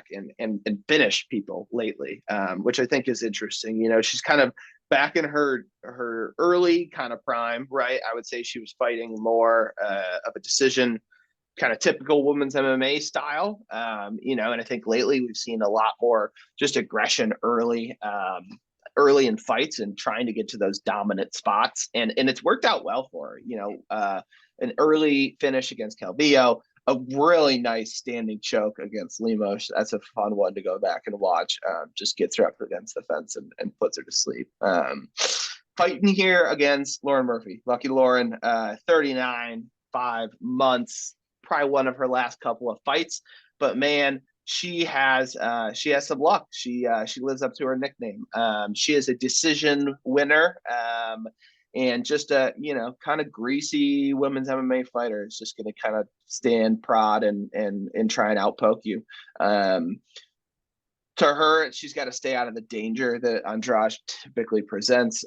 and finished people lately, which I think is interesting. She's kind of back in her early kind of prime, right? I would say she was fighting more of a decision, kind of typical women's MMA style, and I think lately we've seen a lot more just aggression early. early in fights and trying to get to those dominant spots, and it's worked out well for her. An early finish against Calvillo, a really nice standing choke against Lemos. That's a fun one to go back and watch. Just gets her up against the fence and puts her to sleep. Fighting here against Lauren Murphy. Lucky Lauren, 39, 5 months, probably one of her last couple of fights. But man, she has some luck. She lives up to her nickname. She is a decision winner. And just a kind of greasy women's MMA fighter is just going to kind of stand prod and try and outpoke you. To her, she's got to stay out of the danger that Andrade typically presents.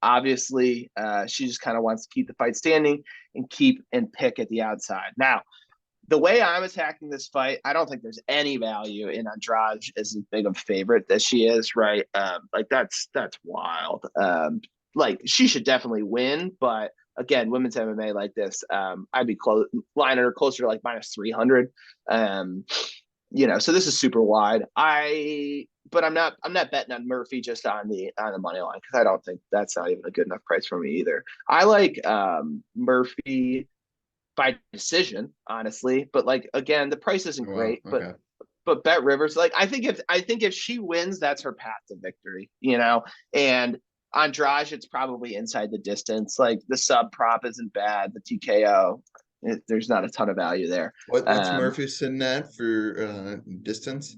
Obviously, she just kind of wants to keep the fight standing and keep and pick at the outside. Now, the way I'm attacking this fight, I don't think there's any value in Andrade as big of a favorite as she is, right? Like that's wild. Like she should definitely win, but again, women's MMA like this, I'd be lining her closer to like -300. So this is super wide. But I'm not betting on Murphy just on the money line because I don't think that's not even a good enough price for me either. I like Murphy by decision, honestly, but like again, the price isn't great. Okay. But Bet Rivers, like I think if she wins, that's her path to victory, and Andrade, it's probably inside the distance. Like the sub prop isn't bad. The TKO, there's not a ton of value there. What's Murphy sitting at for distance?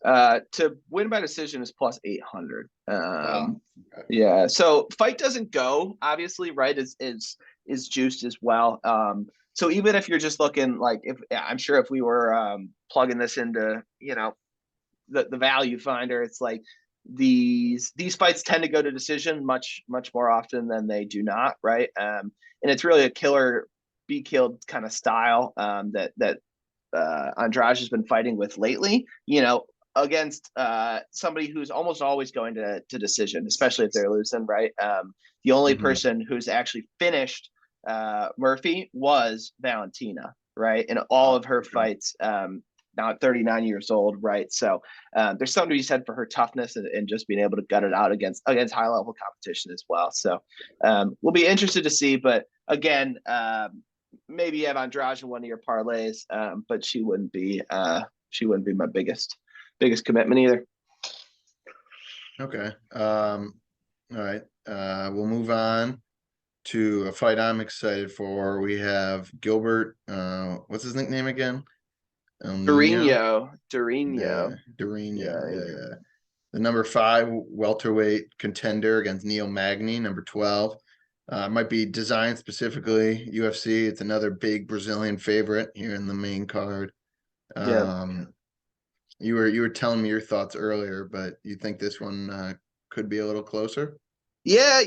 To win by decision is +800. Wow. Okay. Yeah. So fight doesn't go, obviously, right? Is juiced as well. So even if you're just looking like I'm sure if we were plugging this into the value finder, it's like these fights tend to go to decision much more often than they do not, right? And it's really a killer be killed kind of style that Andrade has been fighting with lately, against somebody who's almost always going to decision, especially if they're losing, right? The only person who's actually finished Murphy was Valentina, right? In all of her fights, now at 39 years old, right? So there's something to be said for her toughness and just being able to gut it out against high level competition as well. So we'll be interested to see. But again, maybe you have Andrade in one of your parlays, but she wouldn't be my biggest commitment either. Okay. All right. We'll move on to a fight I'm excited for. We have Gilbert. What's his nickname again? Durinho. Yeah. The number 5 welterweight contender against Neil Magny, number 12. Might be designed specifically UFC. It's another big Brazilian favorite here in the main card. You were telling me your thoughts earlier, but you think this one could be a little closer? Yeah,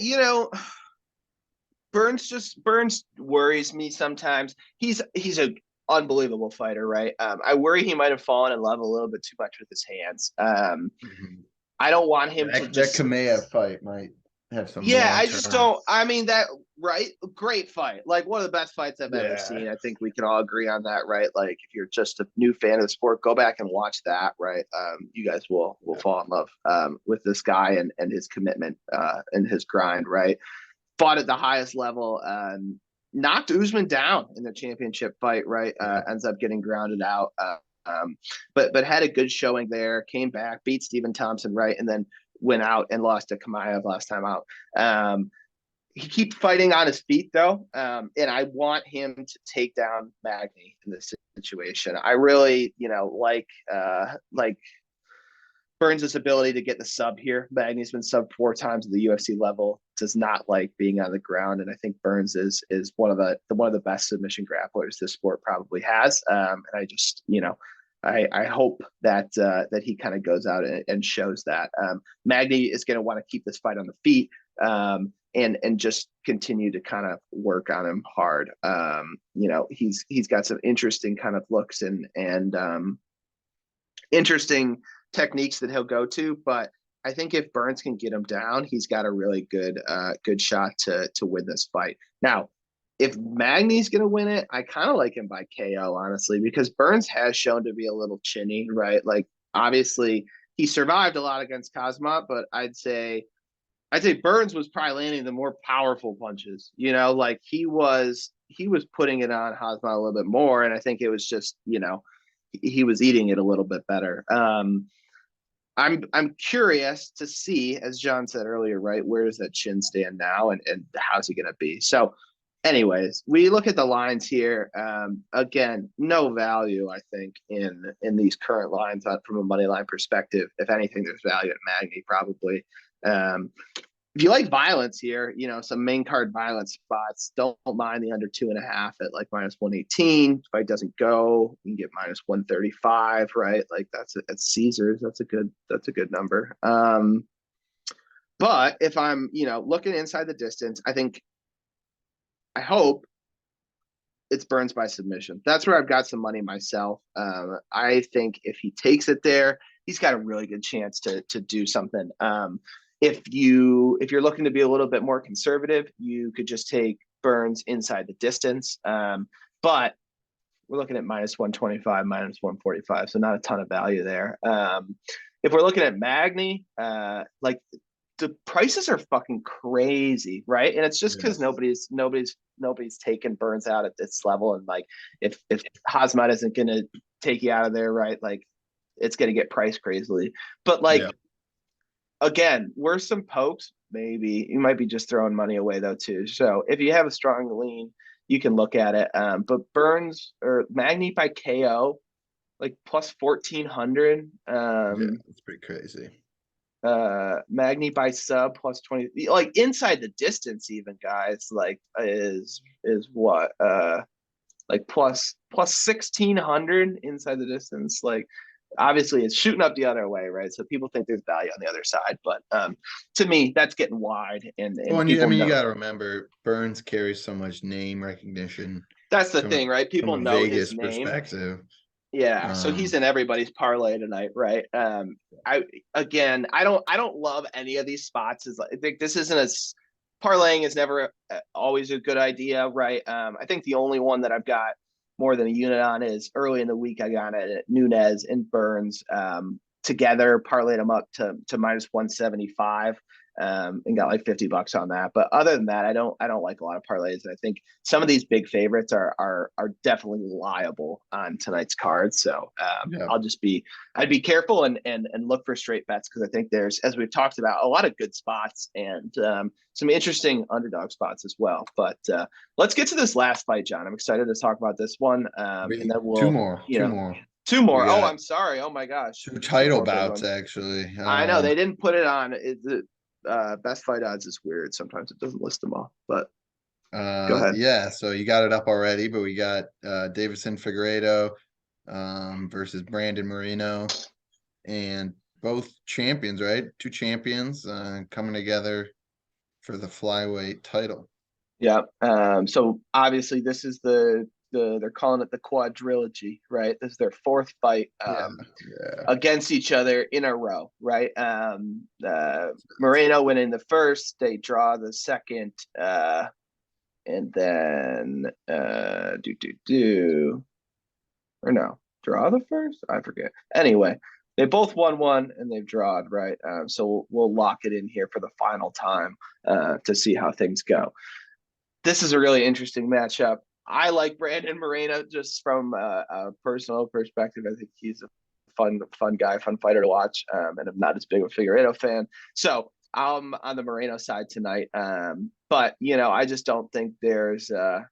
Burns worries me sometimes. He's a unbelievable fighter, right? I worry he might have fallen in love a little bit too much with his hands. I don't want him to just that Chimaev fight might have some. Yeah, I just don't. I mean that right? Great fight, like one of the best fights I've ever seen. I think we can all agree on that, right? Like if you're just a new fan of the sport, go back and watch that, right? You guys will fall in love with this guy and his commitment and his grind, right? Fought at the highest level, knocked Usman down in the championship fight, right? Ends up getting grounded out, but had a good showing there. Came back, beat Stephen Thompson, right, and then went out and lost to Chimaev last time out. He keeps fighting on his feet though, and I want him to take down Magny in this situation. I really, like Burns' ability to get the sub here. Magny's been subbed 4 times at the UFC level. Does not like being on the ground, and I think Burns is one of the best submission grapplers this sport probably has. And I just, I hope that he kind of goes out and shows that. Magny is going to want to keep this fight on the feet and just continue to kind of work on him hard. He's got some interesting kind of looks and interesting techniques that he'll go to, but I think if Burns can get him down, he's got a really good shot to win this fight. Now, if Magny's going to win it, I kind of like him by KO, honestly, because Burns has shown to be a little chinny, right? Like, obviously, he survived a lot against Kazmat, but I'd say Burns was probably landing the more powerful punches. Like he was putting it on Kazmat a little bit more, and I think it was just he was eating it a little bit better. I'm curious to see, as John said earlier, right? Where does that chin stand now, and how's he going to be? So, anyways, we look at the lines here. Again, no value, I think, in these current lines from a money line perspective. If anything, there's value at Magny probably. Um, if you like violence here, some main card violence spots, don't mind the under 2.5 at like -118. If fight doesn't go, you can get -135, right? Like that's at Caesars. That's a good number. But if I'm, looking inside the distance, I hope it's Burns by submission. That's where I've got some money myself. I think if he takes it there, he's got a really good chance to do something. If you're looking to be a little bit more conservative, you could just take Burns inside the distance. But we're looking at -125, -145, so not a ton of value there. If we're looking at Magny, like the prices are fucking crazy, right? And it's just because nobody's taking Burns out at this level, and like if Hazmat isn't gonna take you out of there, right? Like it's gonna get priced crazily. But like again, worse some pokes, maybe you might be just throwing money away though too. So if you have a strong lean, you can look at it. But Burns or Magny by KO, like +1400. It's pretty crazy. Magny by sub +20, like inside the distance even, guys, like is what like plus 1600 inside the distance. Like obviously it's shooting up the other way, right? So people think there's value on the other side, but to me that's getting wide, and people you know. got to remember Burns carries so much name recognition That's the from thing, right? from People a know his Vegas name. perspective. Yeah, so he's in everybody's parlay tonight, right? I don't love any of these spots. I think this isn't as parlaying is never always a good idea, right? I think the only one that I've got more than a unit on is early in the week. I got it at Nunez and Burns together, parlayed them up to -175. And got like $50 on that. But other than that, I don't like a lot of parlays. And I think some of these big favorites are definitely liable on tonight's card. So I'd be careful and look for straight bets, because I think there's, as we've talked about, a lot of good spots and some interesting underdog spots as well. But let's get to this last fight, John. I'm excited to talk about this one. And then two more. Two more. Oh, I'm sorry. Oh my gosh. Two title bouts, actually. I know they didn't put it on. Best fight odds is weird. Sometimes it doesn't list them all, but go ahead. Yeah, so you got it up already, but we got Davison Figueiredo versus Brandon Moreno, and both champions, right? Two champions coming together for the flyweight title. Yeah. So obviously this is they're calling it the quadrilogy, right? This is their fourth fight against each other in a row, right? Moreno winning the first, they draw the second, and then or no, draw the first? I forget. Anyway, they both won one and they've drawn, right? So we'll lock it in here for the final time to see how things go. This is a really interesting matchup. I like Brandon Moreno just from a personal perspective. I think he's a fun guy, fun fighter to watch, and I'm not as big of a Figueiredo fan. So I'm on the Moreno side tonight. But I just don't think there's a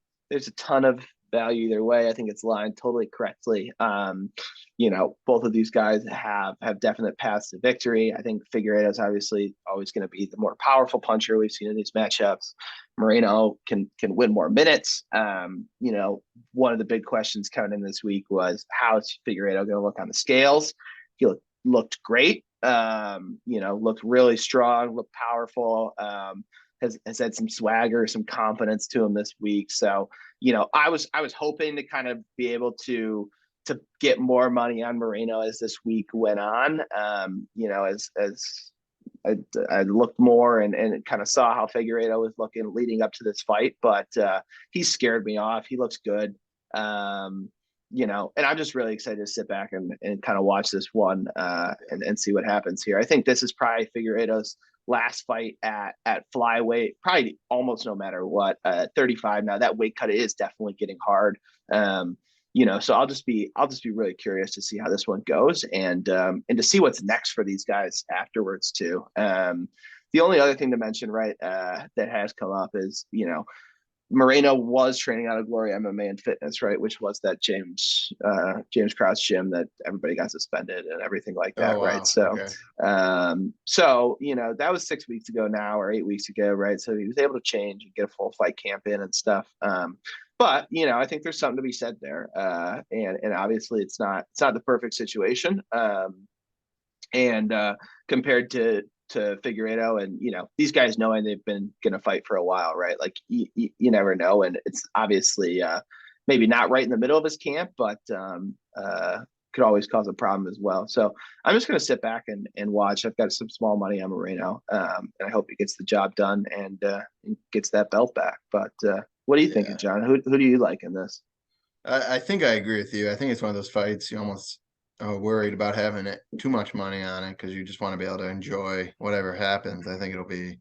ton of value either way. I think it's lined totally correctly. Both of these guys have definite paths to victory. I think Figueiredo is obviously always going to be the more powerful puncher we've seen in these matchups. Moreno can win more minutes. One of the big questions coming in this week was how is Figueiredo going to look on the scales? He looked great. Looked really strong, looked powerful. Has had some swagger, some confidence to him this week. So, I was hoping to kind of be able to get more money on Moreno as this week went on. As I looked more and kind of saw how Figueiredo was looking leading up to this fight, but he scared me off. He looks good. and I'm just really excited to sit back and kind of watch this one and see what happens here. I think this is probably Figueiredo's last fight at flyweight, probably almost no matter what. 35 now, that weight cut is definitely getting hard. So I'll just be really curious to see how this one goes and to see what's next for these guys afterwards too. The only other thing to mention, right, that has come up is, Moreno was training out of Glory MMA and Fitness, right, which was that James Krause gym that everybody got suspended and everything like Oh that, right? wow. So, Okay. that was 6 weeks ago now, or 8 weeks ago, right? So he was able to change and get a full fight camp in and stuff. But I think there's something to be said there, and obviously it's not the perfect situation, and compared to Figueiredo, and these guys knowing they've been going to fight for a while, right? Like you never know, and it's obviously maybe not right in the middle of his camp, but could always cause a problem as well. So I'm just going to sit back and watch. I've got some small money on Moreno, and I hope he gets the job done and gets that belt back. But what are you thinking, Yeah. John? Who do you like in this? I think I agree with you. I think it's one of those fights you almost are worried about having too much money on it because you just want to be able to enjoy whatever happens. I think it'll be.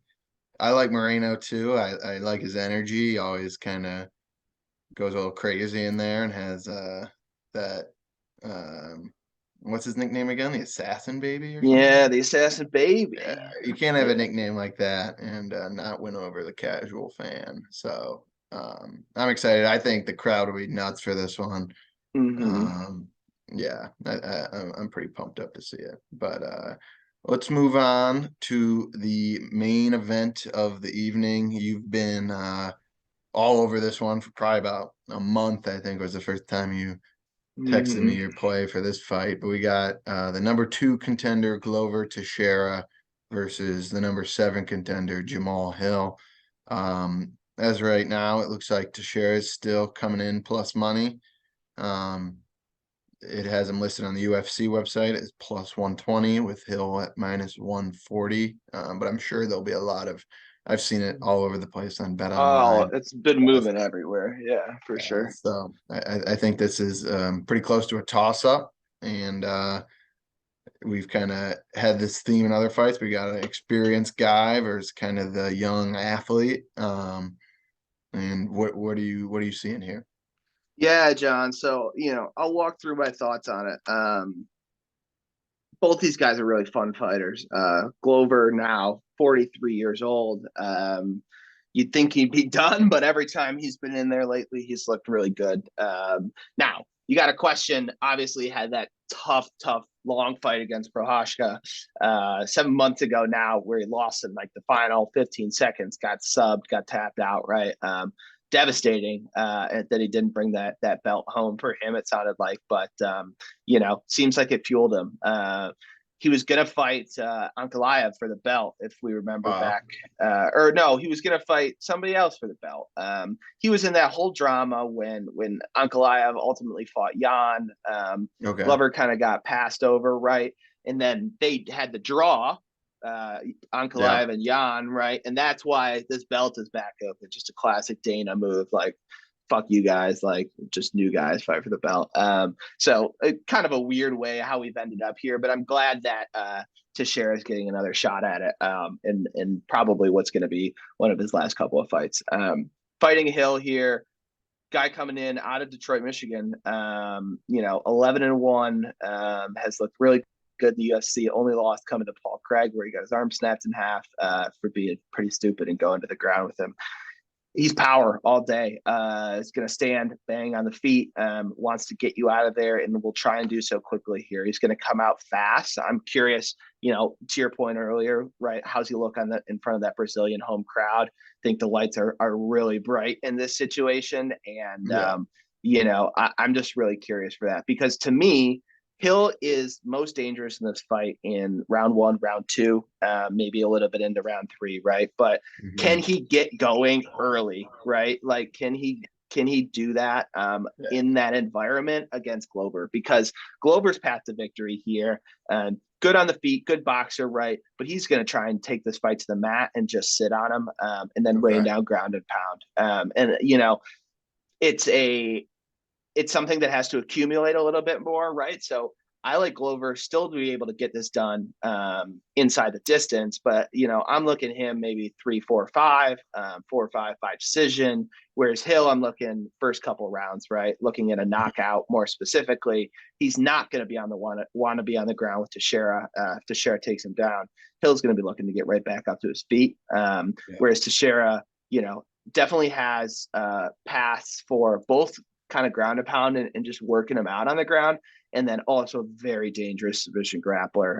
I like Moreno too. I like his energy. He always kind of goes a little crazy in there and has that um what's his nickname again? The Assassin Baby or Yeah, something? the Assassin Yeah, Baby. you can't have a nickname like that and not win over the casual fan. So I'm excited. I think the crowd will be nuts for this one. Mm-hmm. Um, yeah, I'm pretty pumped up to see it. But let's move on to the main event of the evening. You've been all over this one for probably about a month, I think was the first time you texted me Mm-hmm. your play for this fight. But we got the number 2 contender Glover Teixeira versus the number 7 contender Jamal Hill. As right now, it looks like Teixeira is still coming in plus money. It has him listed on the UFC website as plus 120 with Hill at minus 140. But I'm sure there'll be a lot of, I've seen it all over the place on Bet Oh, Online. it's been moving everywhere. Yeah, for sure. So I think this is pretty close to a toss up. And we've kind of had this theme in other fights. We got an experienced guy versus kind of the young athlete. And what are you seeing here? Yeah, John. So, I'll walk through my thoughts on it. Both these guys are really fun fighters. Glover now 43 years old. You'd think he'd be done, but every time he's been in there lately, he's looked really good. Now you got a question. Obviously, had that tough, long fight against Prohashka 7 months ago now, where he lost in like the final 15 seconds, got subbed, got tapped out. Right. Devastating that he didn't bring that belt home for him. It sounded like, but seems like it fueled him. He was gonna fight Ankalaev for the belt, if we remember Wow. back. Or no, he was gonna fight somebody else for the belt. He was in that whole drama when Ankalaev ultimately fought Jan. Okay. Glover kind of got passed over, right? And then they had the draw, Yeah. Ankalaev and Jan, right? And that's why this belt is back open. Just a classic Dana move, like fuck you guys, like just new guys fight for the belt. So kind of a weird way how we've ended up here, but I'm glad that Teixeira is getting another shot at it, and probably what's going to be one of his last couple of fights. Fighting Hill here, guy coming in out of Detroit, Michigan. 11-1, has looked really good in the UFC. Only lost coming to Paul Craig, where he got his arm snapped in half for being pretty stupid and going to the ground with him. He's power all day. Is going to stand, bang on the feet, wants to get you out of there, and will try and do so quickly here. He's going to come out fast. I'm curious, to your point earlier, right? How's he look in front of that Brazilian home crowd? I think the lights are really bright in this situation, and Yeah. I'm just really curious for that, because to me, Hill is most dangerous in this fight in round 1, round 2, maybe a little bit into round 3, right? But can Mhm. he get going early, right? Like, can he do that Yeah. in that environment against Glover? Because Glover's path to victory here, good on the feet, good boxer, right? But he's going to try and take this fight to the mat and just sit on him, and then rain Okay. down ground and pound. And it's it's something that has to accumulate a little bit more, right? So I like Glover still to be able to get this done inside the distance, but I'm looking at him maybe 3-4-5, 4-5 decision. Whereas Hill, I'm looking first couple rounds, right? Looking at a knockout more specifically. He's not going to be on the want to be on the ground with Teixeira. If Teixeira takes him down, Hill's going to be looking to get right back up to his feet. Whereas Teixeira, definitely has paths for both kind of ground and pound and just working him out on the ground. And then also very dangerous submission grappler.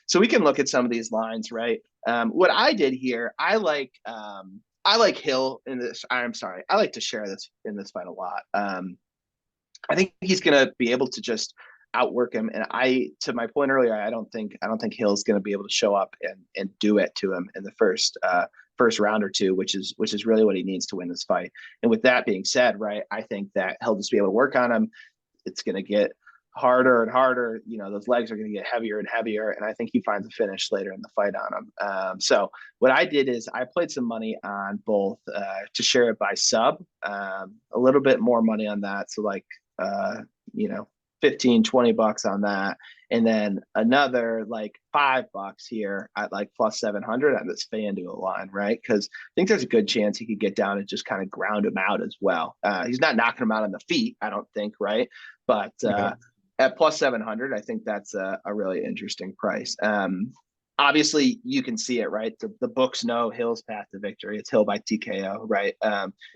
So we can look at some of these lines, right? What I did here, I like Hill in this. I'm sorry, I like to share this in this fight a lot. I think he's going to be able to just outwork him. And to my point earlier, I don't think Hill's going to be able to show up and do it to him in the first round or two, which is really what he needs to win this fight. And with that being said, right, I think that he'll just be able to work on him. It's going to get harder and harder. Those legs are going to get heavier and heavier. And I think he finds a finish later in the fight on him. So what I did is I played some money on both to share it by sub, a little bit more money on that. So like, 15-20 bucks on that, and then another like $5 here at like plus 700 on this FanDuel line, right? Because I think there's a good chance he could get down and just kind of ground him out as well. He's not knocking him out on the feet, I don't think, right? But at plus 700, I think that's a really interesting price. Obviously, you can see it, right? The books know Hill's path to victory. It's Hill by TKO, right?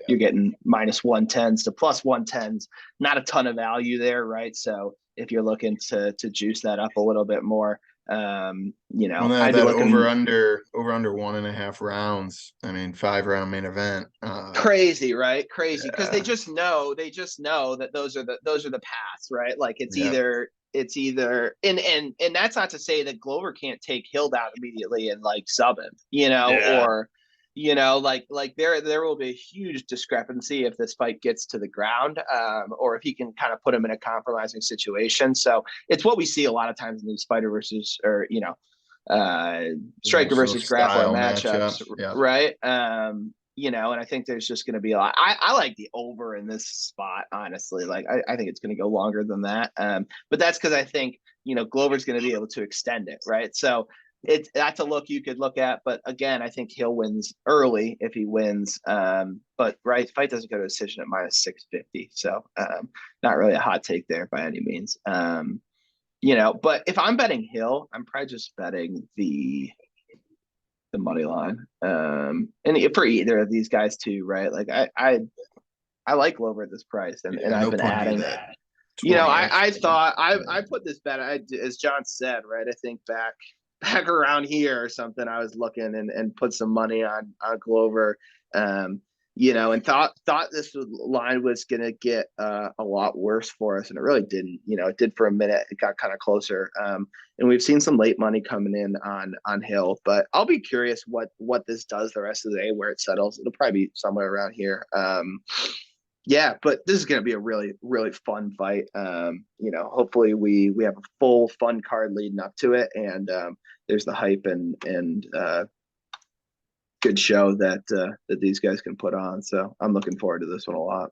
You're getting minus 110s to plus 110s. Not a ton of value there, right? So if you're looking to juice that up a little bit more, I'd be looking over under 1.5 rounds. I mean, 5-round main event. Crazy, right? Crazy, because they just know that those are the paths, right? Like it's either and that's not to say that Glover can't take Hill down immediately and like sub him, or like there will be a huge discrepancy if this fight gets to the ground, or if he can kind of put him in a compromising situation. So it's what we see a lot of times in these fighter versus striker versus grappler matchups, right? And I think there's just going to be a lot. I like the over in this spot, honestly. Like, I think it's going to go longer than that. But that's because I think, Glover's going to be able to extend it, right? So that's a look you could look at. But again, I think Hill wins early if he wins. But right, fight doesn't go to decision at minus 650. So not really a hot take there by any means. But if I'm betting Hill, I'm probably just betting the money line, and for either of these guys too, right? Like I like Glover at this price, and I've been adding that. I thought I put this bet, as John said, right? I think back around here or something, I was looking and put some money on Glover, and thought this line was going to get a lot worse for us, and it really didn't. It did for a minute. It got kind of closer, and we've seen some late money coming in on Hill. But I'll be curious what this does the rest of the day, where it settles. It'll probably be somewhere around here. But this is going to be a really, really fun fight. Hopefully we have a full fun card leading up to it, and there's the hype and good show that these guys can put on. So I'm looking forward to this one a lot.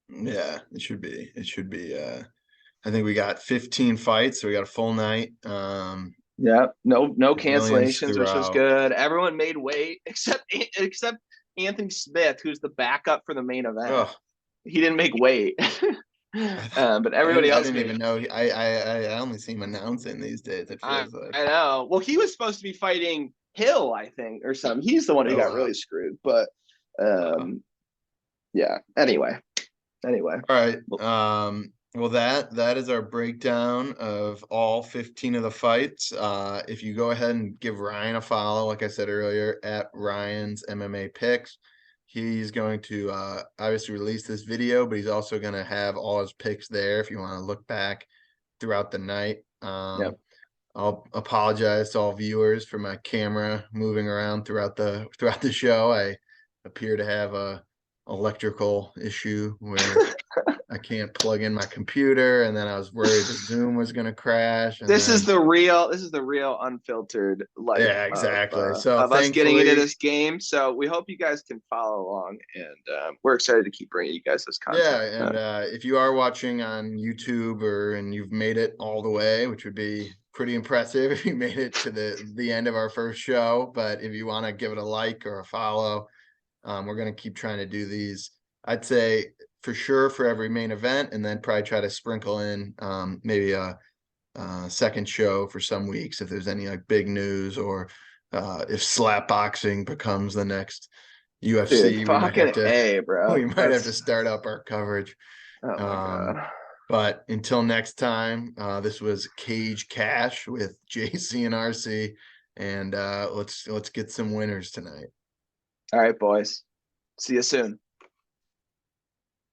Yeah, it should be. I think we got 15 fights, so we got a full night. No cancellations, which was good. Everyone made weight except Anthony Smith, who's the backup for the main event. Ugh. He didn't make weight. But everybody else. I didn't even know. I only see him announcing these days. It feels like. I know. Well, he was supposed to be fighting Hill, I think, or something. He's the one who got really screwed. But yeah. Anyway. All right. Well, that is our breakdown of all 15 of the fights. If you go ahead and give Ryan a follow, like I said earlier, at Ryan's MMA Picks, he's going to obviously release this video, but he's also going to have all his picks there if you want to look back throughout the night. I'll apologize to all viewers for my camera moving around throughout the show. I appear to have a electrical issue where I can't plug in my computer, and then I was worried that Zoom was going to crash, and This is then the real unfiltered life yeah, exactly. So of us getting into thankfully, this game. So we hope you guys can follow along, and we're excited to keep bringing you guys this yeah, content. and if you are watching on YouTube and you've made it all the way, which would be pretty impressive if you made it to the end of our first show, but if you want to give it a like or a follow, we're going to keep trying to do these. I'd say for sure for every main event, and then probably try to sprinkle in maybe a second show for some weeks if there's any like big news, or if slap boxing becomes the next Dude, UFC, we might have fucking to A, bro. That's start up our coverage. oh my Um, god. but until next time, this was Cage Cash with JC and RC, and let's get some winners tonight. All right, boys. See you soon.